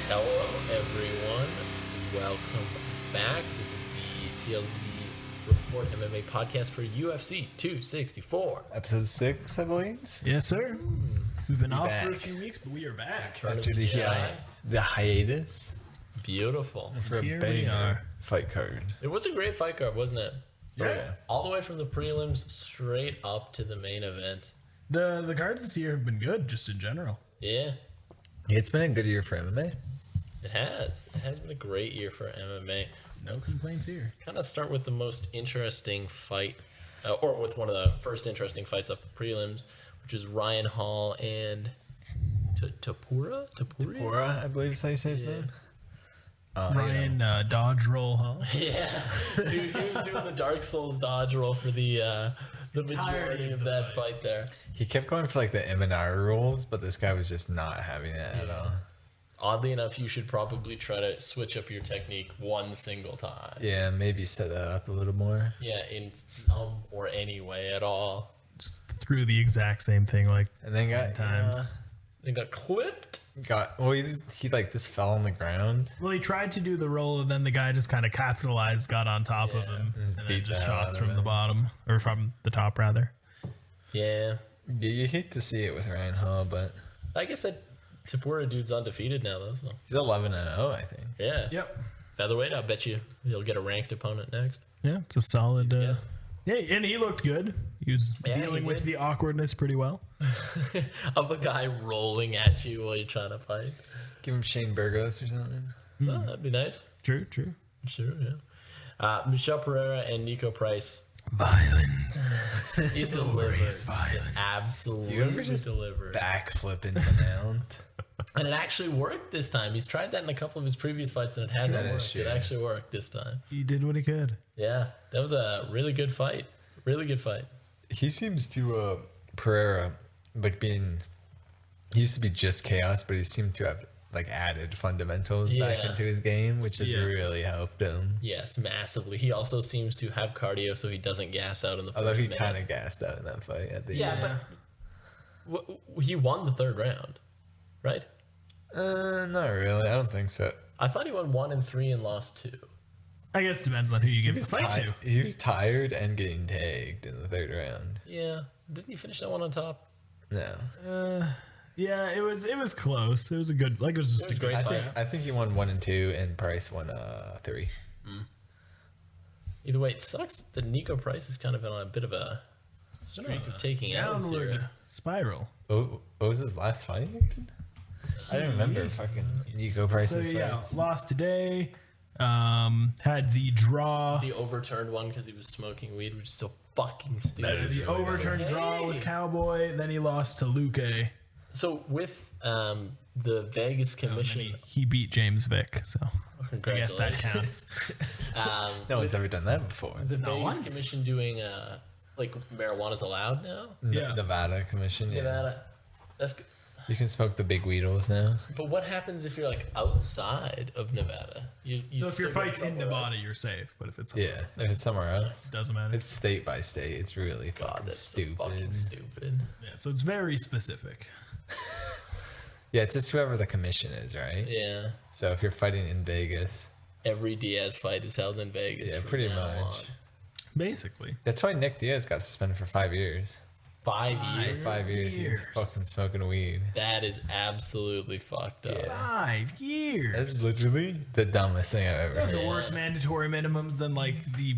Hello, everyone. Welcome back. This is the TLZ Report MMA podcast for UFC 264. Episode 6, I believe. Yes, sir. We've been off for a back. few weeks, but we are back. After the hiatus Beautiful. for a Here we banger are. fight card. It was a great fight card, wasn't it? Yeah. All the way from the prelims straight up to the main event. The cards this year have been good, just in general. Yeah, It's been a good year for MMA. it has. It has been a great year for MMA. No complaints here. Kind of start with the most interesting fight, or with one of the first interesting fights off the prelims, which is Ryan Hall and Tapura? Aura, I believe is how you say his name. Ryan dodge roll, huh? Yeah, dude, he was doing the Dark Souls dodge roll for the majority of that fight there. He kept going for like the M&R rules, but this guy was just not having it at all. Oddly enough, you should probably try to switch up your technique one single time. Yeah, maybe set that up a little more. Yeah, in some or any way at all. Just threw the exact same thing like And then got times. They got clipped. he like just fell on the ground. Well, he tried to do the roll, and then the guy just kind of capitalized, got on top of Yeah. him, Just and beat then just the hell shots out of from the him. bottom, or from the top, rather. Yeah, You hate to see it with Ryan Hall, but I guess that Tapura dude's undefeated now, though. So he's 11-0, I think. yeah, Yep. featherweight. I bet you he'll get a ranked opponent next. Yeah, it's a solid. Yes. Yeah, and he looked good. He was Yeah, he dealing with did. the awkwardness pretty well. Of a guy rolling at you while you're trying to fight. Give him Shane Burgos or something. Oh, that'd be nice. True. Sure, yeah. Michelle Pereira and Nico Price. Violence. It delivered. violence. Absolutely You ever just delivered. backflip into mount? And it actually worked this time. He's tried that in a couple of his previous fights and it hasn't That is worked. true. It actually worked this time. He did what he could. Yeah, that was a really good fight. Really good fight. He seems to Pereira like being. He used to be just chaos, but he seemed to have like added fundamentals back Yeah. into his game, which has Yeah. really helped him. Yes, massively. He also seems to have cardio so he doesn't gas out in the first Although he minute. kind of gassed out in that fight at the Yeah, end. but he won the third round, right? Not really. I don't think so. I thought he won 1 and 3 and lost 2. I guess it depends on who you He give the was, fight to. he was tired and getting tagged in the third round. Yeah. Didn't he finish that one on top? No, Yeah, it was close. It was a good, like it was just It was a good great fight. fight. I think he won 1 and 2, and Price won 3. Either way, it sucks that the Nico Price is kind of on a bit of a streak of taking out Downward firal. What was his last fight? I don't remember fucking Nico So Price's yeah, fights. lost today. Had the draw. The overturned one because he was smoking weed, which is so fucking stupid. The overturned draw with Cowboy. Then he lost to Luque. So with the Vegas And then Commission, he beat James Vick. So I guess that congratulations. counts. No one's ever done that before. The Vegas once. Commission doing like marijuana's allowed now. Yeah. Nevada Commission. Yeah. Nevada. That's good. You can smoke the big Weedles now. But what happens if you're like outside of Nevada? You So if still your get fight's in trouble, right? Nevada, you're safe. But if it's somewhere Yeah, else, if it's somewhere else, it doesn't matter. it's state by state. It's really God, fucking that's so stupid. fucking stupid. Yeah, so it's very specific. Yeah, it's just whoever the commission is, right? Yeah. So if you're fighting in Vegas, Every Diaz fight is held in Vegas. yeah, from pretty now much. on. Basically. That's why Nick Diaz got suspended for 5 years. 5 Five. years. 5 years, he was Years. fucking smoking weed. That is absolutely fucked up. Yeah. 5 years. That's literally the dumbest thing I've ever Those heard. are worse mandatory minimums than like the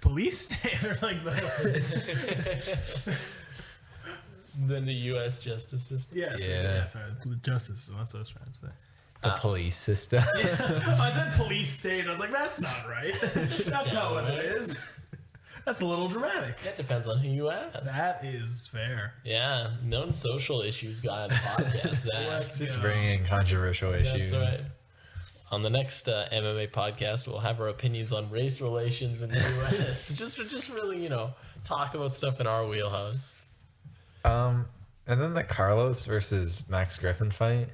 police state or like the Than the U.S. justice system. Yeah. sorry, justice. That's what I was trying to say. The police system. I said police state, and I was like, that's not right. That's not what it is. That's a little dramatic. That depends on who you ask. That is fair. Yeah, known social issues guy on the podcast. Let's Just go. bringing in controversial issues. That's right. On the next MMA podcast, we'll have our opinions on race relations in the U.S. just really, talk about stuff in our wheelhouse. And then the Carlos versus Max Griffin fight.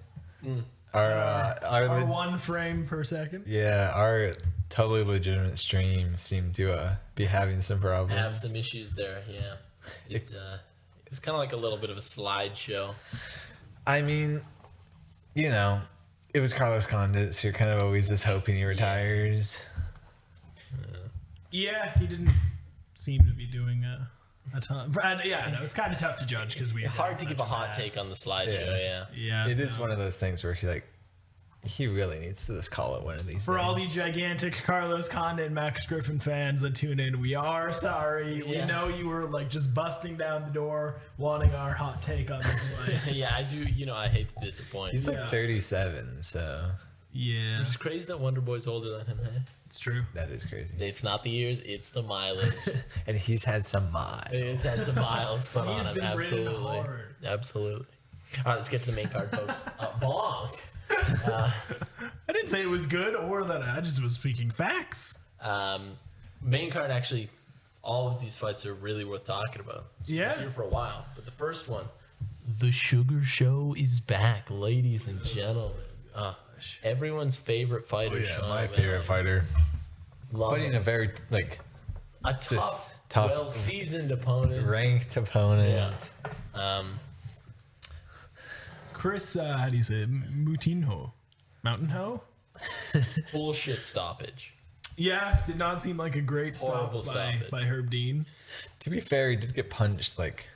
Our 1 frame per second. Yeah, our totally legitimate stream seemed to be having some problems. Have some issues there, yeah. It was kind of like a little bit of a slideshow. I mean, you know, it was Carlos Condit, so you're kind of always just hoping he retires. Yeah, he didn't seem to be doing a ton. Yeah, no, it's kind of tough to judge because we Hard to give a hot take on the slideshow. Yeah. Yeah, It is one of those things where he really needs to just call it one of these For days. all the gigantic Carlos Condit and Max Griffin fans that tune in, we are sorry. We Yeah. know you were like just busting down the door wanting our hot take on this fight. Yeah, I do. You know, I hate to disappoint. He's like Yeah. 37, so Yeah, It's crazy that Wonder Boy's older than him. Hey? it's true. that is crazy. It's not the years, it's the mileage. And he's had some miles. He's had some miles put on He's him. been ridden Absolutely. hard. Absolutely. All right, let's get to the main card, folks. Bonk. I didn't say it was good or that I just was speaking facts. Main card, actually, all of these fights are really worth talking about. So Yeah. we're here for a while. But the first one, the Sugar Show is back, ladies and gentlemen. Everyone's favorite fighter. Oh, yeah, Sean my O'Malley. favorite fighter. Love Fighting him. a very A tough, tough, well-seasoned opponent. ranked opponent. Yeah. Chris, how do you say it? Moutinho? Mountain Ho? Bullshit stoppage. Yeah, did not seem like a great Horrible stop stoppage. by Herb Dean. To be fair, he did get punched like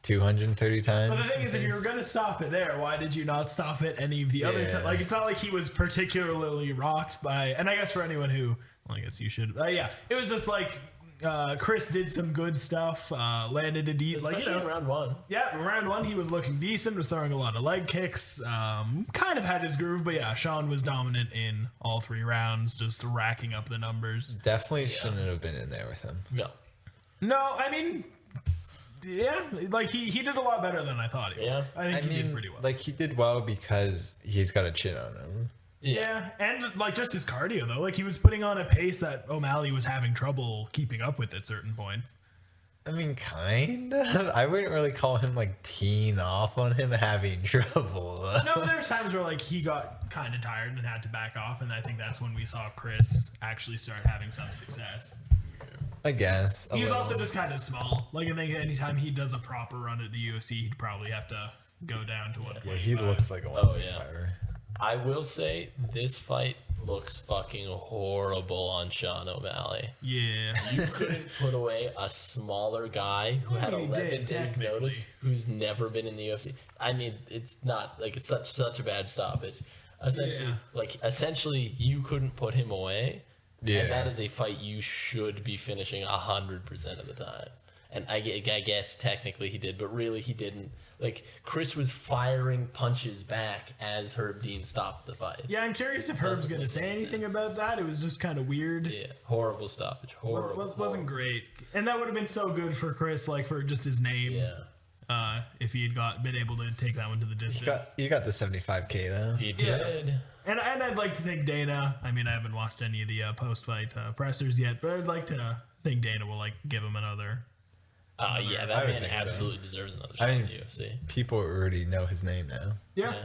230 times. But the thing is, if you were going to stop it there, why did you not stop it any of the other Yeah. times? Like, it's not like he was particularly rocked by, and I guess for anyone who, well, I guess you should, yeah, it was just like, Chris did some good stuff, landed a deep, like, Especially in round one. yeah, round one, he was looking decent, was throwing a lot of leg kicks, kind of had his groove, but yeah, Sean was dominant in all 3 rounds, just racking up the numbers. Definitely shouldn't have been in there with him. No. No, I mean, yeah, like he did a lot better than I thought he would. Yeah. I think he did pretty well. Like he did well because he's got a chin on him. Yeah, and like just his cardio though, like he was putting on a pace that O'Malley was having trouble keeping up with at certain points. I mean, kind of. I wouldn't really call him like teeing off on him having trouble. No, there's times where like he got kind of tired and had to back off, and I think that's when we saw Chris actually start having some success. I guess. He's also just kind of small. Like I think anytime he does a proper run at the UFC, he'd probably have to go down to 125. Yeah, he looks like a Oh, 125er. I will say this fight looks fucking horrible on Sean O'Malley. Yeah. You couldn't put away a smaller guy who had Well, he 11 did, days technically. notice, who's never been in the UFC. I mean, it's not like it's such a bad stoppage. Essentially, you couldn't put him away. Yeah. And that is a fight you should be finishing 100% of the time. And I guess technically he did, but really he didn't. Like, Chris was firing punches back as Herb Dean stopped the fight. Yeah, I'm curious if Herb's Doesn't going to make say any anything sense. about that. It was just kind of weird. Yeah, horrible stoppage. Horrible. Wasn't great. And that would have been so good for Chris, like for just his name. Yeah. If he had been able to take that one to the distance. You got the 75K though. He Yeah. did. And I'd like to thank Dana. I mean, I haven't watched any of the post-fight pressers yet, but I'd like to think Dana will like give him another. Yeah, I that would man think so. absolutely deserves another shot I in mean, the UFC. People already know his name now. Yeah. Yeah.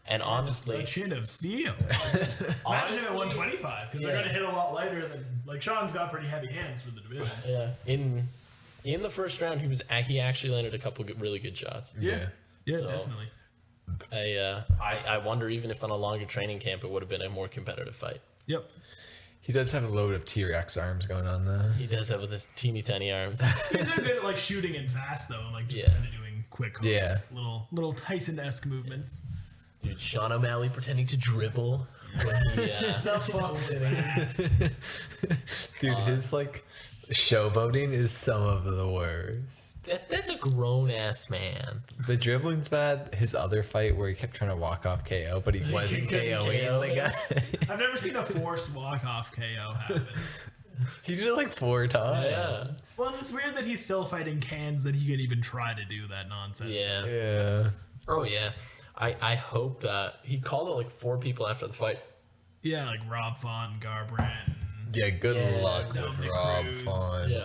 And honestly, A chin of steel. Imagine him at honestly, 125 because they're Yeah. going to hit a lot lighter than like Sean's got pretty heavy hands for the division. yeah, in the first round, he actually landed a couple really good shots. Yeah, So- definitely. I wonder even if on a longer training camp it would have been a more competitive fight. Yep. He does have a load of T-Rex arms going on though. He does have with his teeny tiny arms. He's so good at like shooting and fast though, and like just Yeah. kind of doing quick hooks, Yeah. little Tyson-esque movements. Dude, Sean O'Malley pretending to dribble. Yeah. The fuck was that? Dude, his like showboating is some of the worst. That's a grown ass man. The dribbling's bad. His other fight where he kept trying to walk off KO, but he wasn't couldn't KOing KO the him. guy. I've never seen a forced walk-off KO happen. He did it like 4 times. Yeah. Well, it's weird that he's still fighting cans that he could even try to do that nonsense. Yeah. Yeah. Oh yeah. I hope he called it like 4 people after the fight. Yeah, like Rob Font, Garbrandt, Yeah, good Yeah, luck with Dominic Rob Cruz. Font. Yeah.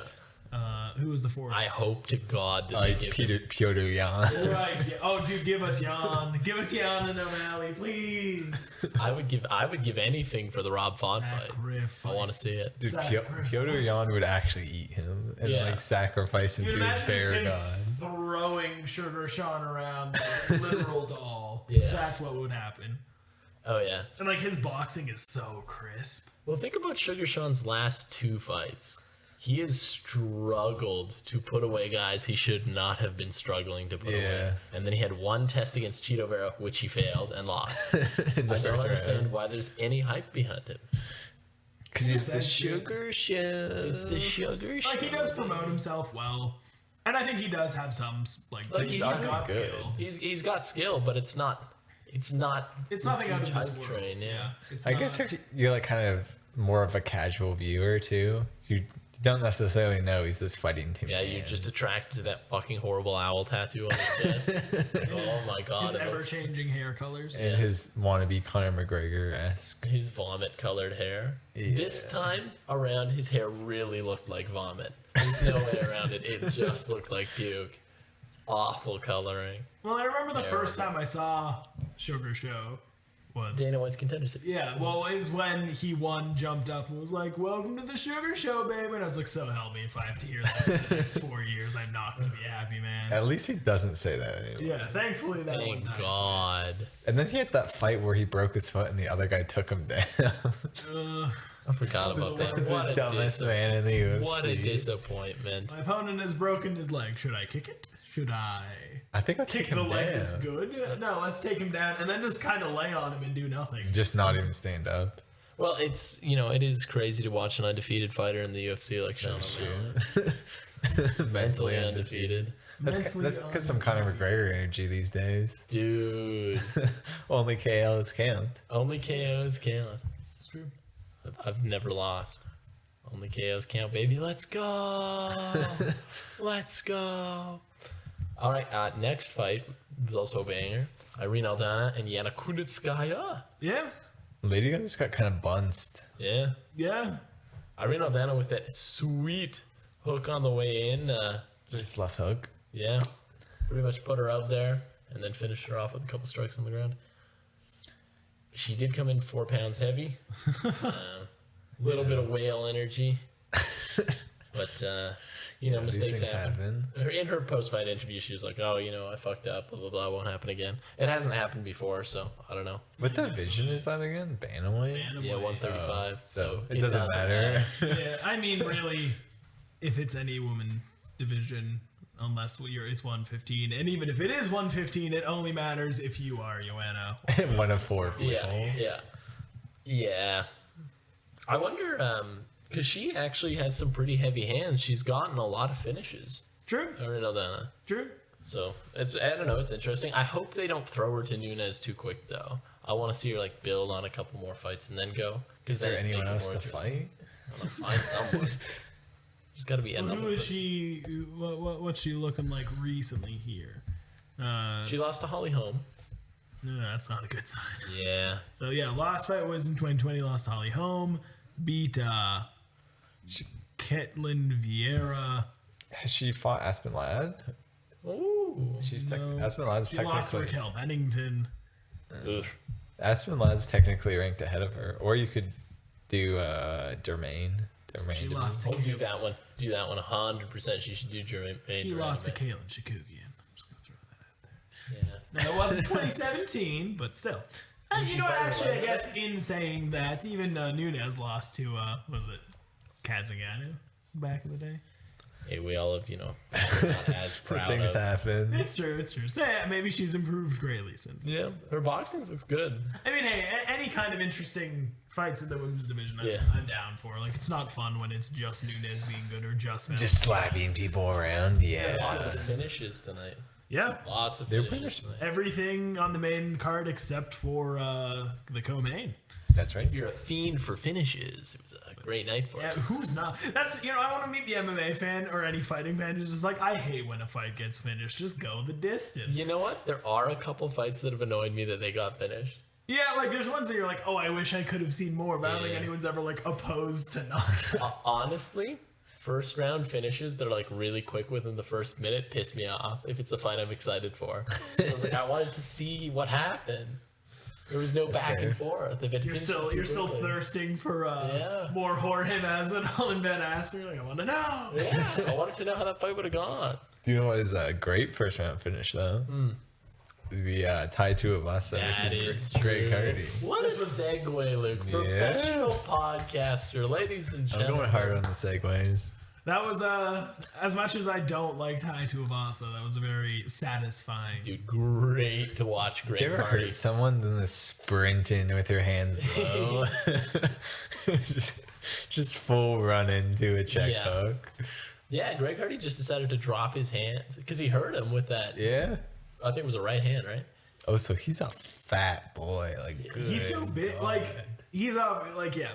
Who was the fourth? I hope to God that they give him. Piotr Jan. Right. Yeah. Oh, dude, give us Jan. Give us Jan and O'Malley, please. I would give anything for the Rob Font fight. I want to see it. Dude, Sacrifice. Piotr Jan would actually eat him and like sacrifice him Dude, to his imagine bear just him god. throwing Sugar Sean around like a literal doll. Yeah. That's what would happen. Oh yeah. And like his boxing is so crisp. Well, think about Sugar Sean's last 2 fights. He has struggled to put away guys he should not have been struggling to put away. And then he had 1 test against Cheeto Vera, which he failed and lost. In the I don't first understand round. why there's any hype behind him. Because he's the That's sugar show. It's the Sugar Sean. Like he does promote himself well. And I think he does have some like He's got good. skill. He's got skill, but it's not It's this nothing out of huge this hype world. train. Yeah. It's I not- guess if you're like kind of more of a casual viewer too, you don't necessarily know he's this fighting team. Yeah, you're just attracted to that fucking horrible owl tattoo on his chest. Like, oh my god. his it looks- ever-changing hair colors. and his wannabe Conor McGregor-esque. his vomit colored hair. This time around, his hair really looked like vomit. There's no way around it. It just looked like puke. Awful coloring. Well, I remember the Terrible. first time I saw Sugar Show was Dana White's Contender Series. yeah, well, is when he won, jumped up, and was like, "Welcome to the Sugar Show, baby." And I was like, "So help me, if I have to hear that for the next 4 years, I'm not gonna be happy, man." At least he doesn't say that anymore. Yeah, thankfully that one Thank died. God. And then he had that fight where he broke his foot and the other guy took him down. I forgot about that. What the a, dumbest man in the UFC. what a disappointment. My opponent has broken his leg. Should I kick it? Should I I think I'll take kick the him leg down. that's good? No, let's take him down and then just kind of lay on him and do nothing. Just not even stand up. Well, it's, it is crazy to watch an undefeated fighter in the UFC like Sean O'Malley. Mentally undefeated. That's Mentally because some Conor McGregor energy these days. Dude. Only KOs count. Only KOs count. It's true. I've never lost. Only KOs count, baby. Let's go. Let's go. All right, next fight was also a banger. Irene Aldana and Yana Kunitskaya. Yeah, Lady Gun just got kind of bunced. Yeah. yeah. Irene Aldana with that sweet hook on the way in. Just left hook. Yeah. Pretty much put her out there and then finished her off with a couple strikes on the ground. She did come in 4 pounds heavy. Little bit of whale energy. But, These mistakes things happen. happen. In her post-fight interview, she was like, "Oh, I fucked up. Blah blah blah. Won't happen again." It hasn't happened before, so I don't know. What division is that again? Bantamweight? Yeah, 135. So it doesn't matter. Yeah, I mean, really, if it's any woman division, unless it's 115, and even if it is 115, it only matters if you are Joanna. One of 4 people. Yeah. I wonder, because she actually has some pretty heavy hands. She's gotten a lot of finishes. True, Irene Aldana. true. So I don't know. It's interesting. I hope they don't throw her to Nunes too quick though. I want to see her build on a couple more fights and then go. Is there anyone else to fight? Find someone. There's got to be another. Who is person. she? What's she looking like recently here? She lost to Holly Holm. No, that's not a good sign. Yeah. So yeah, last fight was in 2020. Lost to Holly Holm. Beat Ketlin Vieira. Has she fought Aspen Ladd? Ooh. Aspen Ladd's She lost to technically Raquel Bennington. Oof. Aspen Ladd's technically ranked ahead of her. Or you could do Dermaine. She lost to Oh, do that one. Do that one 100%. She should do Jermaine. She lost to Kaylin Shakugian. I'm just gonna throw that out there. Yeah. No, it wasn't 2017, but still. Actually, I guess in saying that, even Nunes lost to was it Kazaganu back in the day? Hey, we all have, not as proud things of. happen. It's true. So yeah, maybe she's improved greatly since. Yeah, her boxing looks good. I mean, hey, any kind of interesting fights in the women's division, I'm down for. It's not fun when it's just Nunes being good or just Slapping people around, yeah. Lots of finishes tonight. Yeah. Lots of They're finishes tonight. Everything on the main card except for the co-main. That's right. If you're a fiend for finishes, it was a great night for Yeah, us. who's not? That's I want to meet the MMA fan or any fighting fan who's just like, I hate when a fight gets finished. Just go the distance. You know what? There are a couple fights that have annoyed me that they got finished. Yeah, there's ones that you're like, oh, I wish I could have seen more, but I don't think Yeah. anyone's ever opposed to not. Honestly, first round finishes that are like really quick within the first minute piss me off if it's a fight I'm excited for. So I was like, I wanted to see what happened. There was no back and forth. If it You're still thirsting for more Jorge Masvidal and Ben Askren. Like, I want to know. Yeah, I wanted to know how that fight would have gone. Do you know what is a great first round finish though? The Tai Tuivasa That versus is Greg true. Hardy. What a segue, Luke. Professional podcaster, ladies and I'm gentlemen. going hard on the segues. That was as much as I don't like Tai Tuivasa, that was very satisfying. Dude, great to watch Greg Do you ever Hardy. hurt someone in the sprinting with your hands low? just full run into a check hook. Yeah, Greg Hardy just decided to drop his hands because he hurt him with that. Yeah. I think it was a right hand, right? Oh, so he's a fat boy. Like, He's so big, God.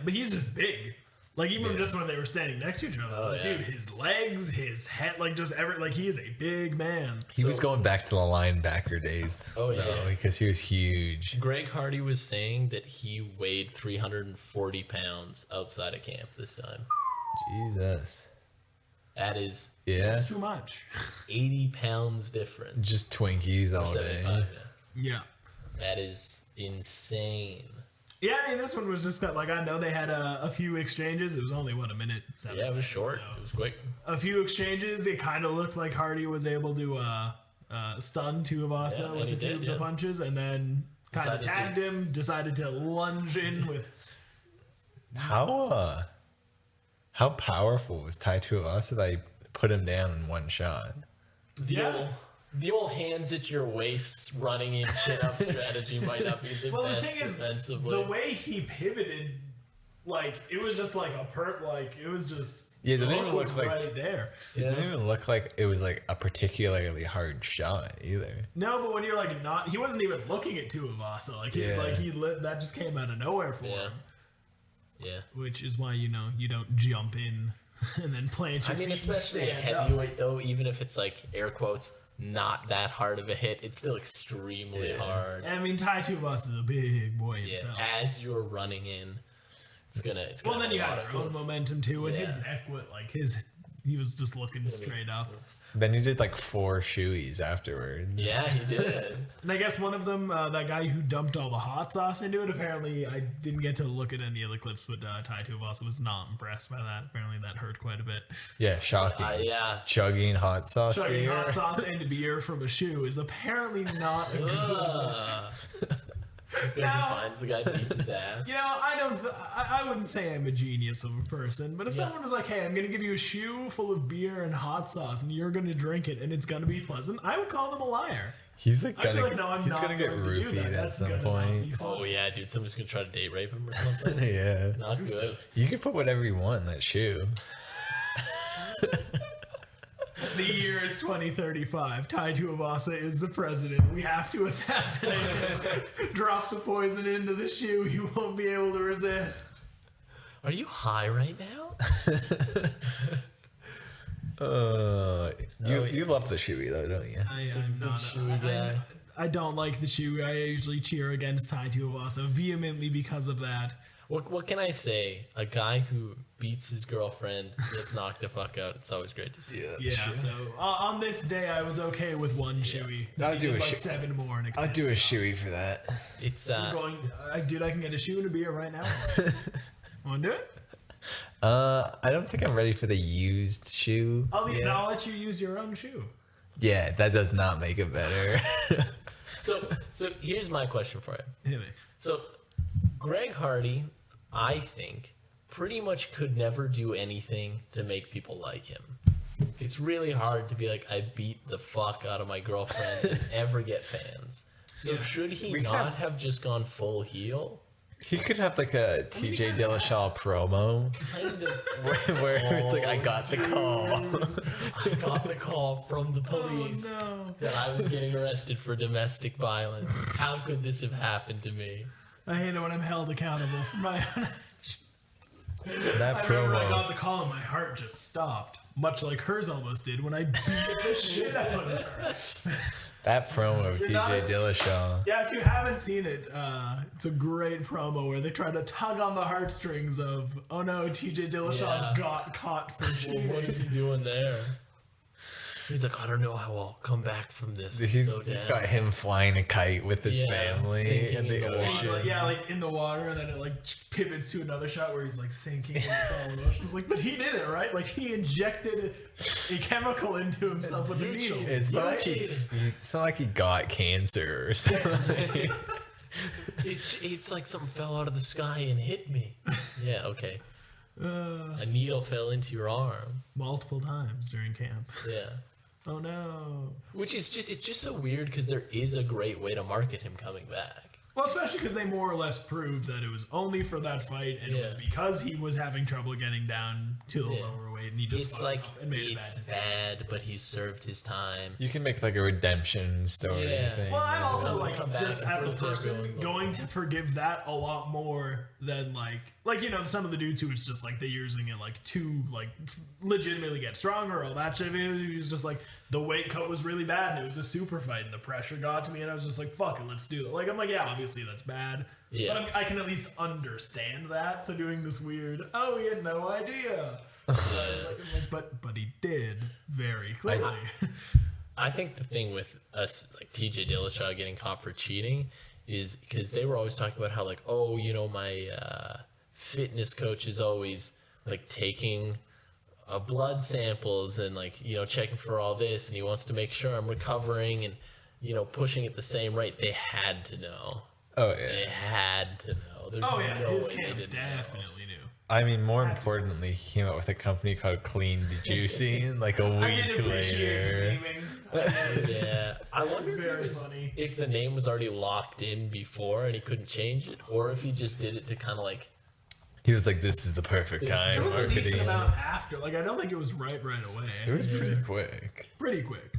but he's just big. Like, even just when they were standing next to each other, dude, his legs, his head, like, just he is a big man. He was going back to the linebacker days. Oh, yeah. though, because he was huge. Greg Hardy was saying that he weighed 340 pounds outside of camp this time. Jesus. That is Yeah. That's too much. 80 pounds different. Just Twinkies all 75, day. Yeah. That is insane. Yeah, I mean, this one was just that, like, I know they had a few exchanges. It was only, a minute, 7 Yeah, it was seconds, short. so- It was quick. A few exchanges. It kind of looked like Hardy was able to stun Tuivasa Yeah, and with he a few did, of the yeah. punches, and then kind of Decided tagged him, decided to lunge in with... How powerful was Tai Tuivasa that he put him down in one shot? The old hands at your waist running in chin up strategy might not be the Well, the best thing is, defensively. the way he pivoted, like, it was just like it was just... Yeah, it the didn't hook even was look like- right there. It didn't even look like it was like a particularly hard shot either. No, but when you're like not... He wasn't even looking at Tuivasa. Like, that just came out of nowhere for him. Yeah. Which is why, you don't jump in and then plant your I mean, feet and especially a stand up. heavyweight, though, even if it's like, air quotes, not that hard of a hit, it's still extremely hard. I mean, Tai Tuivasa is a big boy Yeah, himself. as you're running in, it's gonna Well, then have you a had lot of your own force. momentum too, and his Yeah. neck went he was just looking straight up. Then he did like 4 shoeies afterwards. Yeah, he did. And I guess one of them, that guy who dumped all the hot sauce into it, apparently I didn't get to look at any of the clips, but Tai Tuivasa was not impressed by that. Apparently that hurt quite a bit. Yeah, shocking. Yeah. Chugging hot sauce Chugging beer. hot sauce and beer from a shoe is apparently not a good Ugh. This goes and finds the guy that beats his ass. I wouldn't say I'm a genius of a person, but if someone was like, hey, I'm going to give you a shoe full of beer and hot sauce and you're going to drink it and it's going to be pleasant, I would call them a liar. He's like I'd be gonna, like, no, I'm he's not gonna get going to do roofied that. at That's some gonna not point. be fun. Oh, yeah, dude. Someone's gonna try to date rape him or something. Yeah. Not good. You can put whatever you want in that shoe. The year is 2035. Tai Tuivasa is the president. We have to assassinate him. Drop the poison into the shoe. He won't be able to resist. Are you high right now? You love the shoey though, don't you? I'm not. shoey guy. I don't like the shoe. I usually cheer against Tai Tuivasa vehemently because of that. What can I say? A guy who beats his girlfriend gets knocked the fuck out. It's always great to see. Yeah. So on this day, I was okay with one shoey. I'll do a like shoe- 7 more. And I'll do a shoey for that. It's Dude, I can get a shoe and a beer right now. Want to do it? I don't think I'm ready for the used shoe. I'll let you use your own shoe. Yeah, that does not make it better. so here's my question for you. Hit me. So Greg Hardy, I think, pretty much could never do anything to make people like him. It's really hard to be like, I beat the fuck out of my girlfriend and ever get fans. So should he not have just gone full heel? He could have like a TJ Dillashaw promo Kind of. where it's like, I got the call. I got the call from the police No. that I was getting arrested for domestic violence. How could this have happened to me? I hate it when I'm held accountable for my own actions. That I remember I promo. got the call and my heart just stopped. Much like hers almost did when I beat the shit out of her. That promo of You're not TJ a- Dillashaw. Yeah, if you haven't seen it, it's a great promo where they try to tug on the heartstrings of, oh no, TJ Dillashaw Yeah. got caught for Well, cheating. what is he doing there? He's like, I don't know how I'll come back from this. He's Go down. got him flying a kite with his Yeah, family sinking in the in the water. And he's ocean. like, yeah, like in the water, and then it like pivots to another shot where he's like sinking in the solid ocean. It's like, but he did it, right? Like he injected a chemical into himself with a You needle. cheated. It's not Yeah. like it's not like he got cancer or something. It's like something fell out of the sky and hit me. Yeah, okay. A needle fell into your arm. Multiple times during camp. Yeah. Oh no. Which is just, it's just so weird because there is a great way to market him coming back. Well, especially because they more or less proved that it was only for that fight, and it was Yeah. because he was having trouble getting down to the Yeah. lower weight, and he just It's fucked like, up and made a bad it's decision. bad, but he's served his time. You can make like a redemption story Yeah. thing. Well, I'm also Come like back just and as a prove they're person going to forgive that a lot more than like you know, some of the dudes who it's just like they're using it like to like legitimately get stronger, all that shit. He was just like the weight cut was really bad and it was a super fight and the pressure got to me and I was just like, fuck it, let's do it. Like I'm like, yeah, obviously that's bad. Yeah. But I can at least understand that. So doing this weird, oh, he had no idea. I'm like, but he did very clearly. I think the thing with us, like TJ Dillashaw getting caught for cheating, is because they were always talking about how like, oh, you know, my fitness coach is always like taking blood samples and like, you know, checking for all this, and he wants to make sure I'm recovering and, you know, pushing at the same rate. They had to know. Oh They yeah. had to know. There's Oh yeah, no his way they camp didn't know. definitely knew. I mean, more importantly, he came out with a company called Clean the Juicing like a I did week appreciate the later. naming. I did. Yeah, I wonder It's if, very it was- funny. if the name was already locked in before and he couldn't change it, or if he just did it to kind of like, He was like, "This is the perfect This- time." There was a decent marketing. amount after. Like I don't think it was right away. It was pretty quick. pretty quick.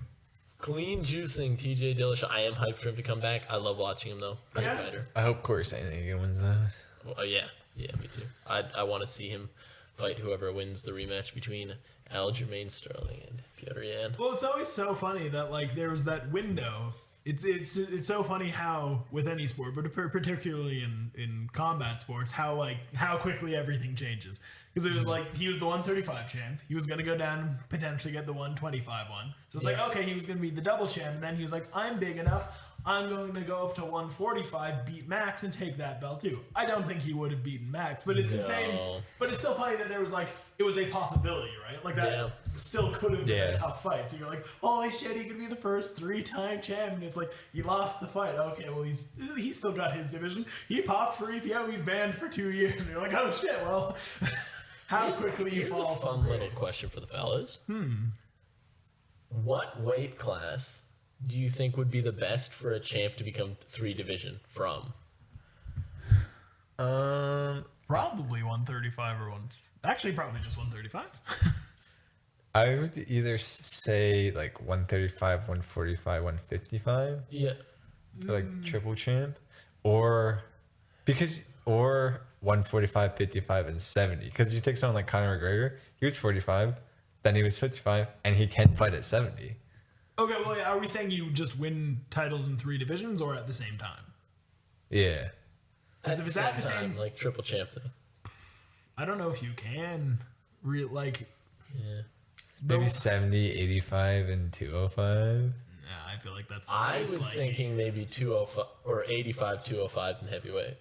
clean juicing TJ Dillashaw. I am hyped for him to come back. I love watching him though. Great Yeah. fighter. I hope Corey Sandhagen wins that. Well, yeah, me too. I want to see him fight whoever wins the rematch between Aljamain Sterling and Petr Yan. Well, it's always so funny that like there was that window. It's so funny how with any sport, but particularly in combat sports, how quickly everything changes. Because it was like he was the 135 champ, he was gonna go down and potentially get the 125 one. So it's like Yeah. okay, he was gonna be the double champ, and then he was like, I'm big enough. I'm going to go up to 145, beat Max, and take that belt too. I don't think he would have beaten Max, but it's No. insane. But it's so funny that there was like it was a possibility, right? Like that Yeah. still could have been Yeah. a tough fight. So you're like, holy shit, he could be the first 3-time champ. And it's like, he lost the fight. Okay, well, he's still got his division. He popped for EPO. He's banned for 2 years. And you're like, oh shit, well, how quickly you Here's fall a from fun little grace. question for the fellas. What weight class do you think would be the best for a champ to become 3 division from? Probably 135 or one. Actually, probably just 135. I would either say like 135, 145, 155 Yeah. for like triple champ, or 145, 55, and 70. Because you take someone like Conor McGregor, he was 45, then he was 55, and he can fight at 70. Okay, well, yeah, are we saying you just win titles in 3 divisions or at the same time? Yeah. Because if it's at the same, like triple champ thing. I don't know if you can like. Yeah. Maybe No. 70, 85, and 205. Yeah, I feel like that's. I nice, was like, thinking maybe 205 or 85, 205 in heavyweight.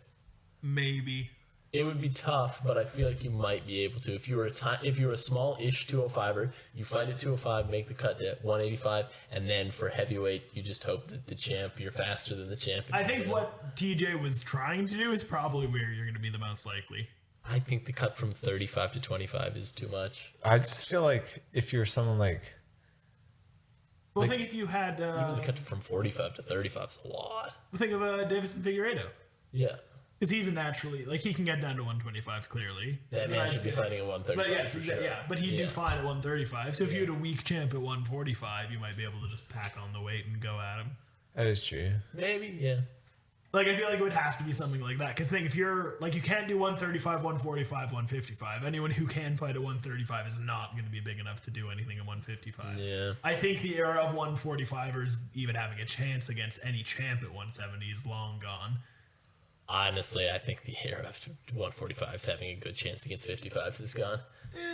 maybe. It would be tough, but I feel like you might be able to. If you were a small-ish 205er, you fight at 205, make the cut to 185, and then for heavyweight, you just hope that the champ, you're faster than the champ. I think what TJ was trying to do is probably where you're going to be the most likely. I think the cut from 35 to 25 is too much. I just feel like if you're someone like, Well, think if you had. Even the cut from 45 to 35 is a lot. Think of Davison Figueiredo. Yeah. Because he's a naturally. Like, he can get down to 125 clearly. That man should be fighting at 135. But yes, for exactly, sure. yeah. But he'd Yeah. do fine at 135. So if you had a weak champ at 145, you might be able to just pack on the weight and go at him. that is true. Maybe, yeah. Like, I feel like it would have to be something like that. Because think, if you're, like, you can't do 135, 145, 155. Anyone who can fight at 135 is not going to be big enough to do anything at 155. Yeah. I think the era of 145ers even having a chance against any champ at 170 is long gone. Honestly, I think the era of 145s having a good chance against 55s is gone.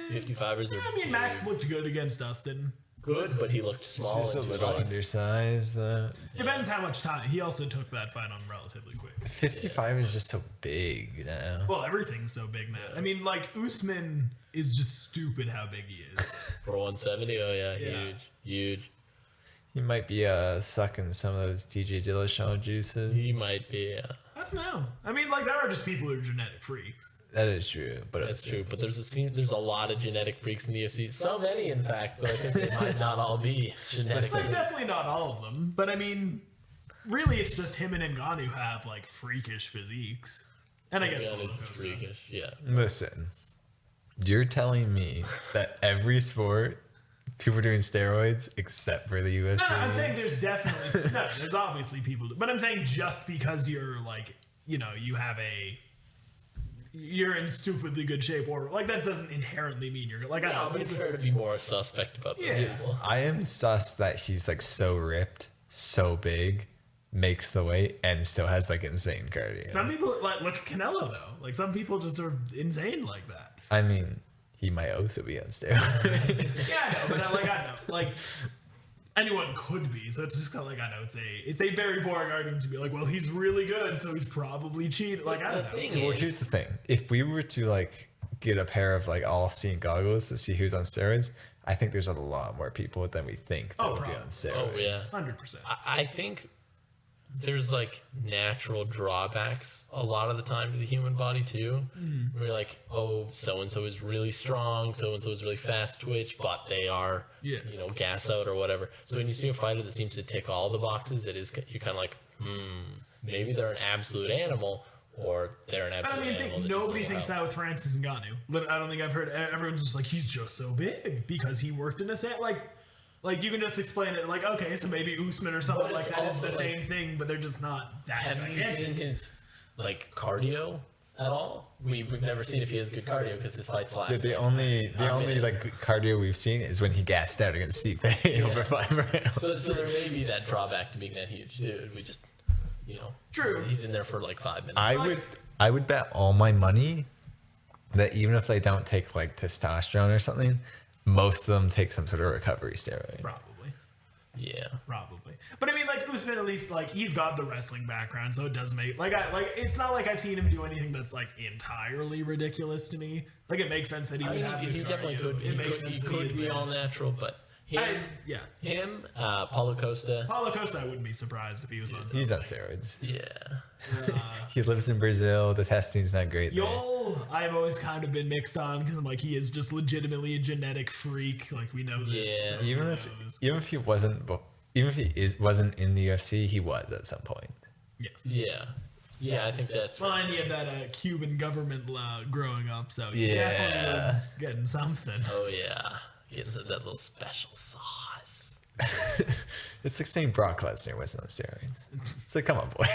55ers are. I mean, Max looked good against Dustin. good, but he looked small. Just a and little like, undersized. Depends how much time. He also took that fight on relatively quick. 55 is just so big now. Well, everything's so big now. I mean, like, Usman is just stupid how big he is. for 170. Oh yeah, Yeah. huge. He might be sucking some of those TJ Dillashaw juices. He might be. I don't know. I mean, like, there are just people who are genetic freaks. That is true, but That's true, but there's a lot of genetic freaks in the UFC. So many, in fact, but I think they might not all be genetic. It's like definitely not all of them, but I mean, really, it's just him and Ngannou have like freakish physiques, and I guess Yeah, this is Costa. freakish. Yeah. listen, you're telling me that every sport people are doing steroids except for the UFC? No, I'm saying there's definitely no. There's obviously people, but I'm saying just because you're like, you know, you're in stupidly good shape, or like that doesn't inherently mean you're like. I No, know, but it's fair to be more suspect about those Yeah. people. I am sus that he's like so ripped, so big, makes the weight, and still has like insane cardio. some people like look at Canelo though. Like some people just are insane like that. I mean, he might also be on steroids. Yeah, I know, but I know, like anyone could be. So it's just kind of like I know it's a very boring argument to be like, well, he's really good, so he's probably cheated. Like I don't know. Well, here's the thing: if we were to like get a pair of like all-seeing goggles to see who's on steroids, I think there's a lot more people than we think that Oh, would be probably. on steroids. Oh yeah. 100%. I think there's like natural drawbacks a lot of the time to the human body too. Where you're like, oh, so and so is really strong, so and so is really fast twitch, but they are, Yeah. you know, gas out or whatever. So when you see a fighter that seems to tick all the boxes, you're kind of like, maybe they're an absolute animal, or they're an I absolute mean, animal. think that nobody needs a little thinks help. that with Francis Ngannou. I don't think I've heard. Everyone's just like, he's just so big because he worked in a set. Like you can just explain it like, okay, so maybe Usman or something But like it's that is the also, same thing, but they're just not that Have you gigantic. seen his like cardio at all? We've never seen if he has good cardio because his fights last. The only like cardio we've seen is when he gassed out against Stipe over 5 rounds. So there may be that drawback to being that huge dude. We just, you know, True. He's in there for like 5 minutes. I would bet all my money that even if they don't take like testosterone or something, most of them take some sort of recovery steroid. Probably. Yeah. Probably. But I mean, like Usman, at least like he's got the wrestling background, so it does make it's not like I've seen him do anything that's like entirely ridiculous to me. Like it makes sense that he I would mean, have he good definitely cardio. could. It makes sense He that could is be there. all natural, but him, Paulo Costa. Paulo Costa, I wouldn't be surprised if he was on. He's on something. steroids. Yeah. He lives in Brazil. The testing's not great there. I've always kind of been mixed on because I'm like he is just legitimately a genetic freak. Like we know this. Yeah. so Even who if knows? wasn't in the UFC, he was at some point. Yes. Yeah, I think that's Well, and he had that Cuban government law growing up, so he Yeah. definitely was getting something. Oh yeah. He has that little special sauce. It's like saying Brock Lesnar wasn't on steroids. It's like, come on, boy.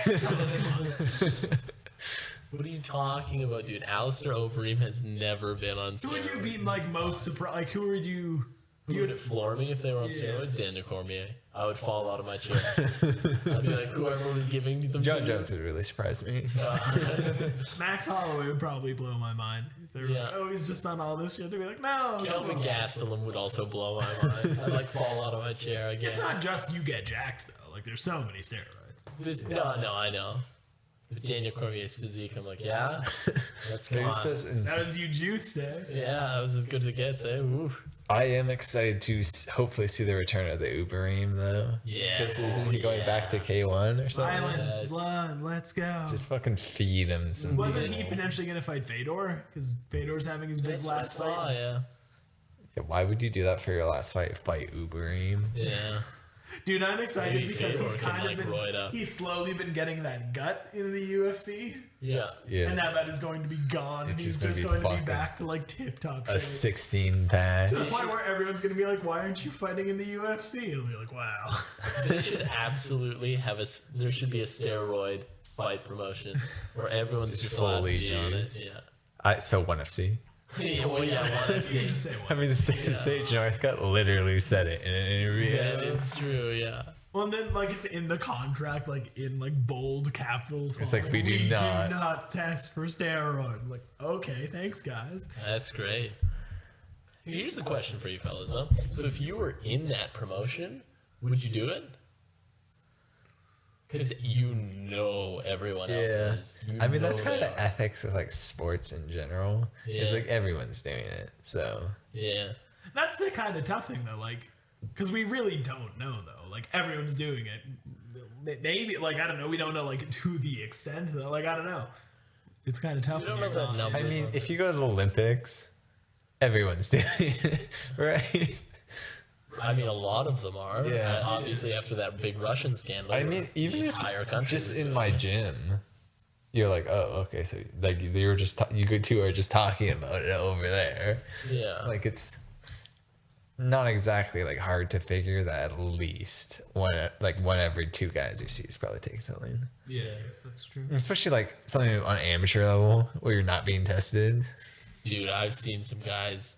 What are you talking about, dude? Alistair Overeem has never been on steroids. Who would you be like most surprised? Like who would you? Who would floor me if they were on Yeah. steroids? Daniel Cormier. I would fall out of my chair. I'd be like, whoever was giving them. John to Jones would really surprise me. Max Holloway would probably blow my mind. If they were Yeah. like, oh, he's just on all this shit. They'd be like, no. Kelvin Gastelum would also blow my mind. I'd like fall out of my chair again. It's not just you get jacked though. Like there's so many steroids. No, I know. But Daniel Cormier's physique, I'm like, yeah, let's go Maybe on. it says in- That was you juiced, eh? Yeah, that was as good as it gets, eh? Ooh. I am excited to hopefully see the return of the Uberim though. Yeah. Because isn't he going back to K1 or something? Violence, Yes. blood, let's go. Just fucking feed him some. Wasn't he potentially going to fight Fedor? Because Fedor's having his big That's what I last saw, fight. yeah. Yeah, why would you do that for your last fight? Fight Uberim? Yeah. Dude, I'm excited Maybe because Fedor he's can, kind like, of roid up. he's slowly been getting that gut in the UFC, Yeah. Yeah. and now that is going to be gone. It's He's just just gonna be going to be fucking back to like tip top. A 16 pack. To the point where everyone's going to be like, "Why aren't you fighting in the UFC?" And we'll be like, "Wow." They should absolutely have there should be a steroid fight promotion where everyone's just fully allowed to be on it. juiced. Yeah. So ONE FC. Yeah, well, yeah, one You FC. just say I one. mean, Sage Northcutt literally said it in an interview. That is true, yeah. Well, and then like it's in the contract, like in like bold capital. It's like, we do not test for steroid. I'm like, okay, thanks guys. That's great. Here's the question for you fellas, though. So if you were in that promotion, would you do it? Because you know everyone else Yeah. is. You I mean, know that's kind of they the are. ethics of like sports in general. It's Yeah. like everyone's doing it. So Yeah. That's the kind of tough thing though, like, because we really don't know though. Like everyone's doing it. Maybe like I don't know. We don't know like to the extent though. Like I don't know. It's kind of tough. You don't when know you're that not- number. I mean, if you go to the Olympics, everyone's doing it, right? I mean, a lot of them are. Yeah. Obviously, after that big Russian scandal. I mean, the even if entire country just was in doing my it. gym, you're like, oh, okay, so like you were just you two are just talking about it over there. Yeah. Like it's not exactly like hard to figure that at least one every two guys you see is probably taking something. Yeah, I guess that's true. Especially like something on amateur level where you're not being tested. Dude, I've seen some guys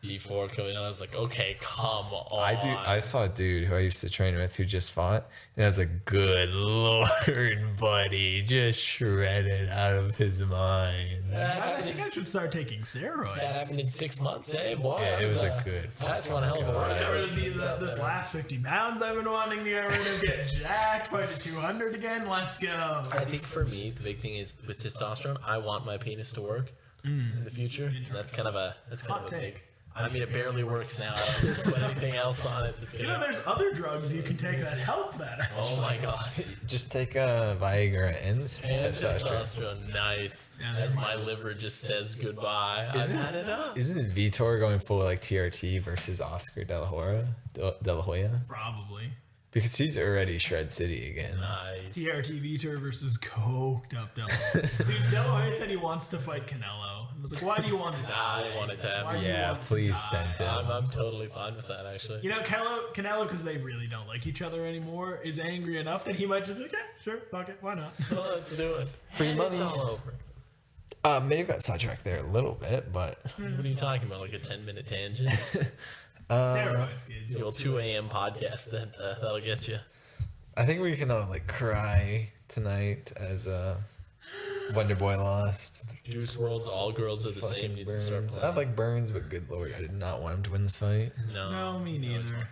before coming on. I was like, okay, come on. I saw a dude who I used to train with who just fought, and I was like, good lord, buddy, just shredded out of his mind. That I happened, think I should start taking steroids. that happened in 6 months, eh, boy? Yeah, it was a good That's one hell of a God. Get rid of workout. these, this last 50 pounds I've been wanting to get rid of. Get jacked, fight to 200 again. Let's go. I think for me, the big thing is with testosterone, I want my penis to work in the future. And that's kind of a Hot big. take. I mean, it barely works now. I don't put anything else on it. That's You know, gonna, there's other drugs you can take that help that. oh my god. Just take a Viagra and And testosterone. testosterone, nice. Yeah, As that's my liver just says goodbye. I've had enough. Isn't Vitor going full like TRT versus Oscar De La Hoya? Probably. Because he's already Shred City again. Nice. TRT Vitor versus coked up Della. Dude, Della Hoya said he wants to fight Canelo. I was like, why do you want to die? I want it to happen. Why do you Yeah, want to please die? send him. I'm totally fine with that, actually. You know, Canelo, because they really don't like each other anymore, is angry enough that he might just be like, yeah, sure, fuck it, why not? Well, let's do it. Free And it's money. all over. Maybe got sidetracked there a little bit, but What are you talking about? Like a 10-minute tangent? Steroids, kids. The old 2 a.m. podcast that'll get you. I think we can all like cry tonight as Wonder Boy lost. Juice WRLD's All Girls Are the Same Fucking needs to start Burns. I playing. like Burns, but good lord, I did not want him to win this fight. No, me neither.